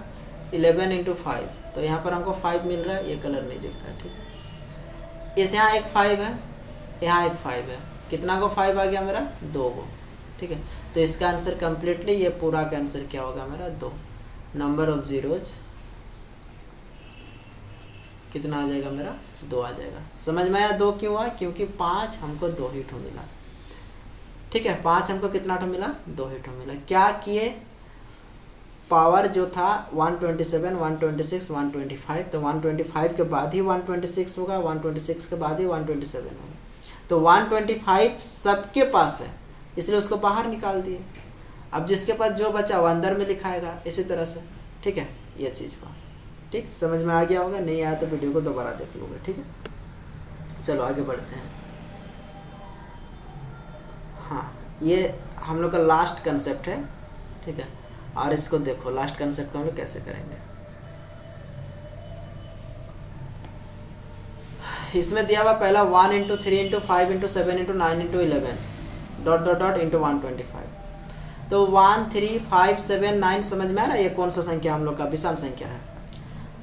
11 इंटू 5, तो यहाँ पर हमको 5 मिल रहा है, ये कलर नहीं दिख रहा है। ठीक है, इस यहाँ एक 5 है, यहाँ एक 5 है, कितना को 5 आ गया मेरा 2 को। ठीक है, तो इसका आंसर कम्प्लीटली ये पूरा का आंसर क्या होगा मेरा 2। नंबर ऑफ जीरोज कितना आ जाएगा मेरा 2 आ जाएगा। समझ में आया 2 क्यों हुआ, क्योंकि 5 हमको 2 ही ठो मिला। ठीक है, 5 हमको कितना ठो मिला 2 ही ठो मिला। क्या किए, पावर जो था 127 126 125, तो 125 के बाद ही 126 होगा, 126 के बाद ही 127 होगा। तो 125 सबके पास है, इसलिए उसको बाहर निकाल दिए। अब जिसके पास जो बचा वो अंदर में लिखाएगा, इसी तरह से। ठीक है, ये चीज़ को ठीक समझ में आ गया होगा, नहीं आया तो वीडियो को दोबारा देख लोगे। ठीक है, चलो आगे बढ़ते हैं। हाँ, ये हम लोग का लास्ट कंसेप्ट है। ठीक है, और इसको देखो लास्ट कंसेप्ट को हम लोग कैसे करेंगे। इसमें दिया हुआ पहला 1 into 3 into 5 into 7 into 9 into 11 dot dot dot into 125। तो 1 3 5 7 9 समझ में आ रहा है, ये कौन सा संख्या हम लोग का विषम संख्या है,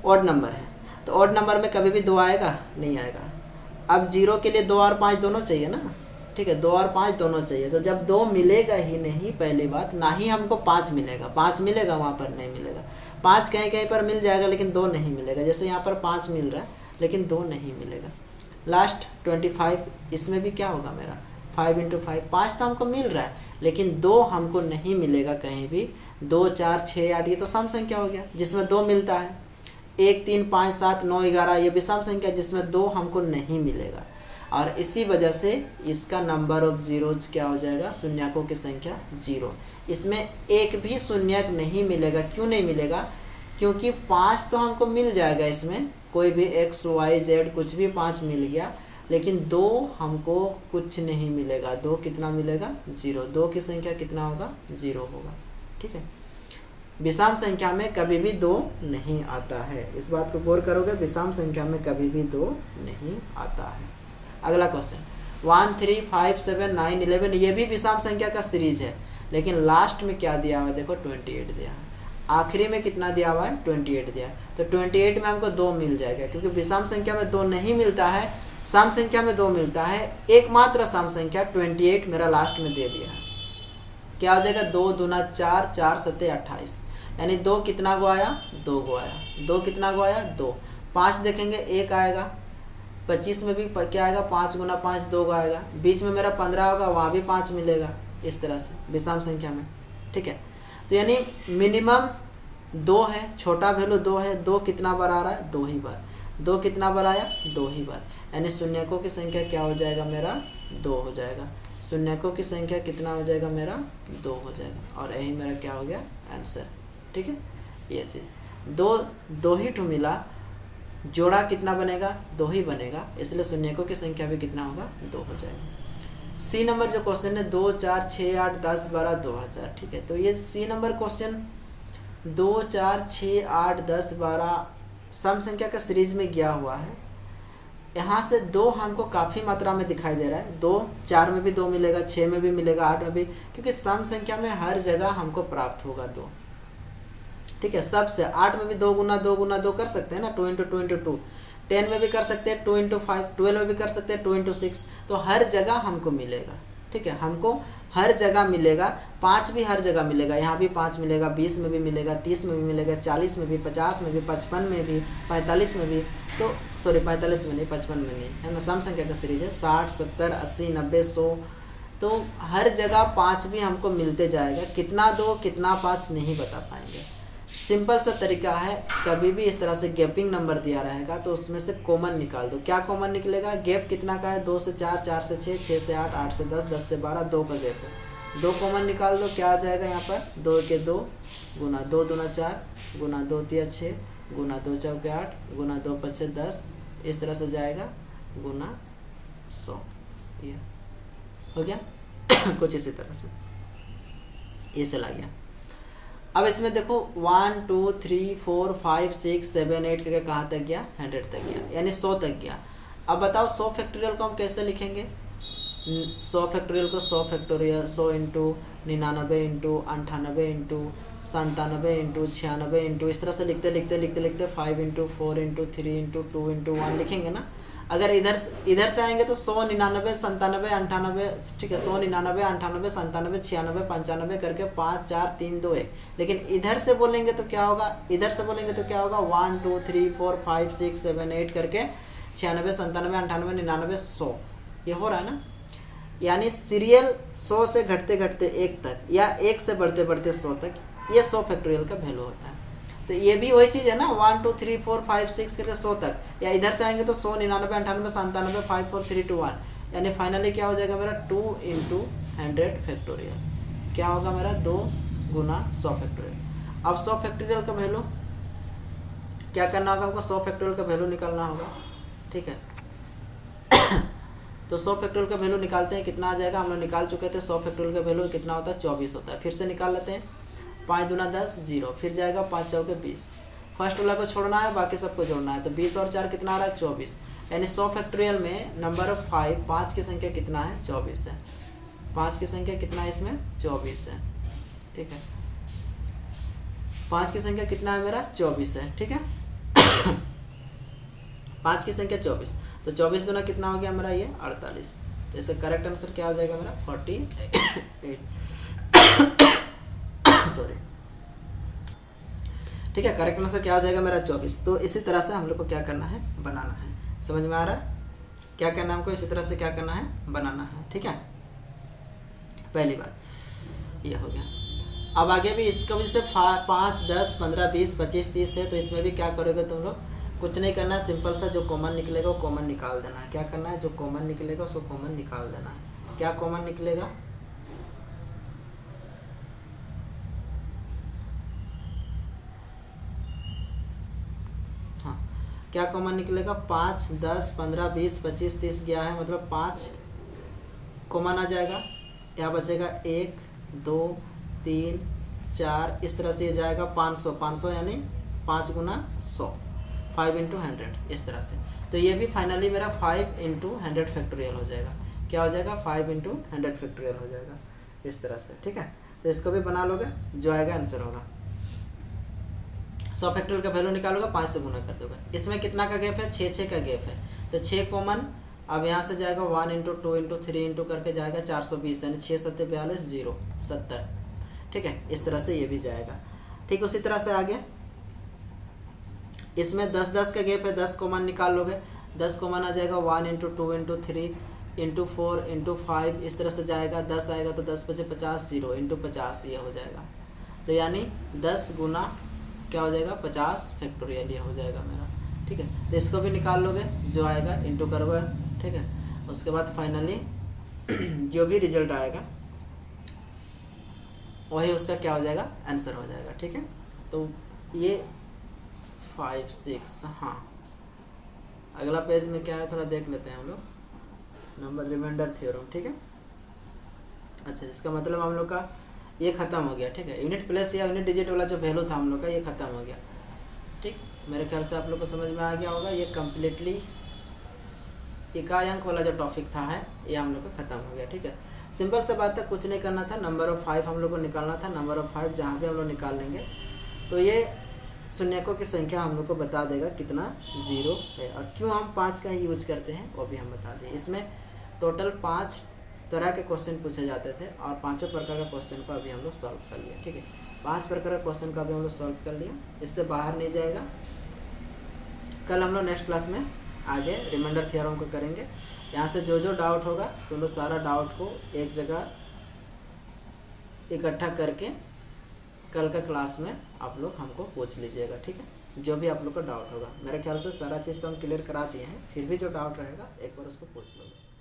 ऑड नंबर है। तो ऑड नंबर में कभी भी 2 आएगा नहीं आएगा। अब 0 के लिए 2 और 5 दोनों चाहिए ना। ठीक है, 2 और 5 दोनों चाहिए। तो जब 2 मिलेगा ही नहीं, पहली बात, ना ही हमको 5 मिलेगा। 5 मिलेगा वहाँ पर नहीं मिलेगा, 5 कहीं कहीं पर मिल जाएगा लेकिन 2 नहीं मिलेगा। जैसे यहाँ पर 5 मिल रहा है लेकिन 2 नहीं मिलेगा। लास्ट 25, इसमें भी क्या होगा मेरा 5 इंटू 5, 5 तो हमको मिल रहा है लेकिन 2 हमको नहीं मिलेगा कहीं भी। 2 4 6 8 ये तो सम संख्या हो गया जिसमें 2 मिलता है। 1 3 5 7 9 11 ये भी सम संख्या जिसमें 2 हमको नहीं मिलेगा। और इसी वजह से इसका नंबर ऑफ जीरोज क्या हो जाएगा, शून्यकों की संख्या 0। इसमें एक भी शून्यक नहीं मिलेगा। क्यों नहीं मिलेगा, क्योंकि 5 तो हमको मिल जाएगा, इसमें कोई भी x y z कुछ भी 5 मिल गया, लेकिन 2 हमको कुछ नहीं मिलेगा। 2 कितना मिलेगा 0। 2 की संख्या कितना होगा 0 होगा। ठीक है, विषम संख्या में कभी भी 2 नहीं आता है। इस बात को गौर करोगे, विषम संख्या में कभी भी 2 नहीं आता है। अगला क्वेश्चन 1 3 5 7 9 11 ये भी विषम संख्या का सीरीज है, लेकिन लास्ट में क्या दिया हुआ है देखो 28 दिया है। आखिरी में कितना दिया हुआ है 28 दिया है। तो 28 में हमको 2 मिल जाएगा, क्योंकि विषम संख्या में 2 नहीं मिलता है, सम संख्या में 2 मिलता है। एकमात्र सम संख्या 28 मेरा लास्ट में दे दिया है। क्या हो जाएगा 2 दूना 4 4 7 28, यानी 2 कितना गो आया 2 गो आया। 2 कितना गो आया 2। 5 देखेंगे 1 आएगा। 25 में भी क्या आएगा 5 गुना 5 2 गो आएगा। बीच में मेरा 15 होगा, वहाँ भी 5 मिलेगा। इस तरह से विषम संख्या में। ठीक है, तो यानी मिनिमम 2 है, छोटा वैल्यू 2 है। 2 कितना बार आ रहा है 2 ही बार। 2 कितना बार आया 2 ही बार, यानी शून्यकों की संख्या क्या हो जाएगा मेरा 2 हो जाएगा। शून्यकों की संख्या कितना हो जाएगा मेरा 2 हो जाएगा, और यही मेरा क्या हो गया आंसर। ठीक है, ये चीज़ 2 ही ठो मिला, जोड़ा कितना बनेगा 2 ही बनेगा, इसलिए शून्यकों की संख्या भी कितना होगा 2 हो जाएगा। सी नंबर जो क्वेश्चन है 2 4 6 8 10 12 2000। ठीक है, तो ये सी नंबर क्वेश्चन 2 4 6 8 10 12 सम संख्या का सीरीज में गया हुआ है। यहाँ से 2 हमको काफ़ी मात्रा में दिखाई दे रहा है। 2 4 में भी 2 मिलेगा, 6 में भी मिलेगा, 8 में भी, क्योंकि सम संख्या में हर जगह हमको प्राप्त होगा 2। ठीक है, सबसे 8 में भी 2 गुना 2 गुना 2 कर सकते हैं ना, 2 इंटू 2 इंटू 2। 10 में भी कर सकते हैं 2 इंटू 5। 12 में भी कर सकते हैं 2 इंटू 6। तो हर जगह हमको मिलेगा। ठीक है, हमको हर जगह मिलेगा। 5 भी हर जगह मिलेगा, यहाँ भी 5 मिलेगा, 20 में भी मिलेगा, 30 में भी मिलेगा, 40 में भी, 50 में भी, 55 में भी, 45 में भी। तो सॉरी 45 में नहीं, 55 में नहीं है ना, सम संख्या का सीरीज है। 60 70 80 90 100, तो हर जगह 5 भी हमको मिलते जाएगा। कितना 2 कितना 5 नहीं बता पाएंगे। सिंपल सा तरीका है, कभी भी इस तरह से गैपिंग नंबर दिया रहेगा तो उसमें से कॉमन निकाल दो। क्या कॉमन निकलेगा, गैप कितना का है 2 से 4 4 से 6 6 से 8 8 से 10 10 से 12 2 का गैप है। 2 कॉमन निकाल दो, क्या आ जाएगा यहाँ पर 2 के 2 गुना 2 दूना 4 गुना 2 तिया 6 गुना 2 चौके 8 गुना 2 पचे 10, इस तरह से जाएगा गुना 100। ये हो गया कुछ इसी तरह से ये चला गया। अब इसमें देखो 1 2 3 4 5 6 7 8 करके कहाँ तक गया 100 तक गया, यानी 100 तक गया। अब बताओ 100 फैक्टोरियल को हम कैसे लिखेंगे। 100 फैक्टोरियल को 100 factorial 100 into 99 into 98 into 97 into 96 into, इस तरह से लिखते लिखते लिखते लिखते 5 इंटू 4 इंटू 3 इंटू 2 इंटू 1 लिखेंगे ना। अगर इधर से आएंगे तो 100 99 97 98, ठीक है 100 99 98 97 96 95 करके 5 4 3 2 1। लेकिन इधर से बोलेंगे तो क्या होगा, इधर से बोलेंगे तो क्या होगा 1 2 3 4 5 6 7 8 करके 96 97 98 99 100, ये हो रहा है ना। यानी सीरियल 100 से घटते घटते 1 तक या 1 से बढ़ते बढ़ते 100 तक, ये 100 फैक्टोरियल का वैल्यू होता है। तो ये भी वही चीज़ है ना 1 2 3 4 5 6 करके 100 तक, या इधर से आएंगे तो 100 99 98 97 5 4 3 2 1, यानी फाइनली क्या हो जाएगा मेरा 2 इंटू 100 फैक्टोरियल। क्या होगा मेरा 2 गुना 100 फैक्टोरियल। अब 100 फैक्टोरियल का वैल्यू क्या करना होगा, हमको 100 फैक्टोरियल का वैल्यू निकालना होगा, ठीक है। तो 100 फैक्टोरियल का वैल्यू निकालते हैं, कितना आ जाएगा, हम लोग निकाल चुके थे। 100 फैक्टोरियल का वैल्यू कितना होता है 24 होता है। फिर से निकाल लेते हैं, 5 दूना 10 0, फिर जाएगा 5 चौके 20, फर्स्ट वाला को छोड़ना है बाकी सबको जोड़ना है। तो 20 और 4 कितना आ रहा है 24, यानी 100 फैक्टोरियल में नंबर ऑफ 5 की संख्या कितना है 24 है। 5 की संख्या कितना है इसमें 24 है, ठीक है। 5 की संख्या कितना है मेरा 24 है, ठीक है। 5 की संख्या 24, तो 24 दूना कितना हो गया मेरा ये 48। तो इसका करेक्ट आंसर क्या हो जाएगा मेरा 48 सॉरी, ठीक है। करेक्ट आंसर क्या हो जाएगा मेरा 24। तो इसी तरह से हम लोग को क्या करना है बनाना है, समझ में आ रहा है क्या करना है हमको, इसी तरह से क्या करना है बनाना है, ठीक है। पहली बात ये हो गया। अब आगे भी इसको भी से 5 10 15 20 25 30 है, तो इसमें भी क्या करोगे तुम लोग, कुछ नहीं करना है, सिंपल सा जो कॉमन निकलेगा वो कॉमन निकाल देना है। क्या करना है, जो कॉमन निकलेगा उसको कॉमन निकाल देना है। क्या कॉमन निकलेगा, हाँ क्या कॉमन निकलेगा 5 10 15 20 25 30 गया है, मतलब 5 कॉमन आ जाएगा। यहाँ बचेगा 1 2 3 4, इस तरह से ये जाएगा 500 500 यानी 5 गुना 100, 5 इंटू 100 इस तरह से। तो ये भी फाइनली मेरा 5 इंटू 100 फैक्टोरियल हो जाएगा। क्या हो जाएगा 5 इंटू 100 फैक्टोरियल हो जाएगा इस तरह से, ठीक है। तो इसको भी बना लोगे, जो आएगा आंसर होगा। 100 फैक्टोरियल का वैल्यू निकालोगे, 5 से गुना कर दोगे। इसमें कितना का गैप है 6 का गैप है, तो 6 कॉमन। अब यहाँ से जाएगा 1 इंटू 2 इंटू 3 इंटू करके जाएगा 420, यानी 6 7 42 0 70, ठीक है। इस तरह से ये भी जाएगा, ठीक। उसी तरह से आगे इसमें 10 10 का गैप है, 10 कॉमन निकाल लोगे, 10 कॉमन आ जाएगा 1 इंटू 2 इंटू 3 इंटू 4 इंटू 5, इस तरह से जाएगा। 10 आएगा तो 10 बचे 50 0 इंटू 50 ये हो जाएगा। तो यानी 10 गुना क्या हो जाएगा 50 फैक्टोरियल ये हो जाएगा मेरा, ठीक है। तो इसको भी निकाल लोगे, जो आएगा इंटू करोगे, ठीक है। उसके बाद फाइनली जो भी रिजल्ट आएगा वही उसका क्या हो जाएगा आंसर हो जाएगा, ठीक है। तो ये 5 6, हाँ अगला पेज में क्या है थोड़ा देख लेते हैं हम लोग, नंबर रिमाइंडर थ्योरम, ठीक है। अच्छा, इसका मतलब हम लोग का ये खत्म हो गया, ठीक है। यूनिट प्लेस या यूनिट डिजिट वाला जो वैल्यू था हम लोग का ये खत्म हो गया, ठीक। मेरे ख्याल से आप लोग को समझ में आ गया होगा। ये कम्प्लीटली इकाई अंक वाला जो टॉपिक था है ये हम लोग का खत्म हो गया, ठीक है। सिंपल सा बात था, कुछ नहीं करना था, नंबर ऑफ 5 हम लोग को निकालना था। नंबर ऑफ 5 जहाँ भी हम लोग निकाल लेंगे तो ये शून्यकों की संख्या हम लोग को बता देगा कितना 0 है, और क्यों हम 5 का ही यूज करते हैं वो भी हम बता दें। इसमें टोटल 5 तरह के क्वेश्चन पूछे जाते थे और 5 प्रकार का क्वेश्चन को अभी हम लोग सॉल्व कर लिया, ठीक है। 5 प्रकार का क्वेश्चन का अभी हम लोग सॉल्व कर लिया, इससे बाहर नहीं जाएगा। कल हम लोग नेक्स्ट क्लास में आगे रिमाइंडर थ्योरम को करेंगे। यहाँ से जो जो डाउट होगा तो लोग सारा डाउट को एक जगह इकट्ठा करके कल का क्लास में आप लोग हमको पूछ लीजिएगा, ठीक है। जो भी आप लोग का डाउट होगा, मेरे ख्याल से सारा चीज़ तो हम क्लियर करा दिए हैं, फिर भी जो डाउट रहेगा एक बार उसको पूछ लोगे।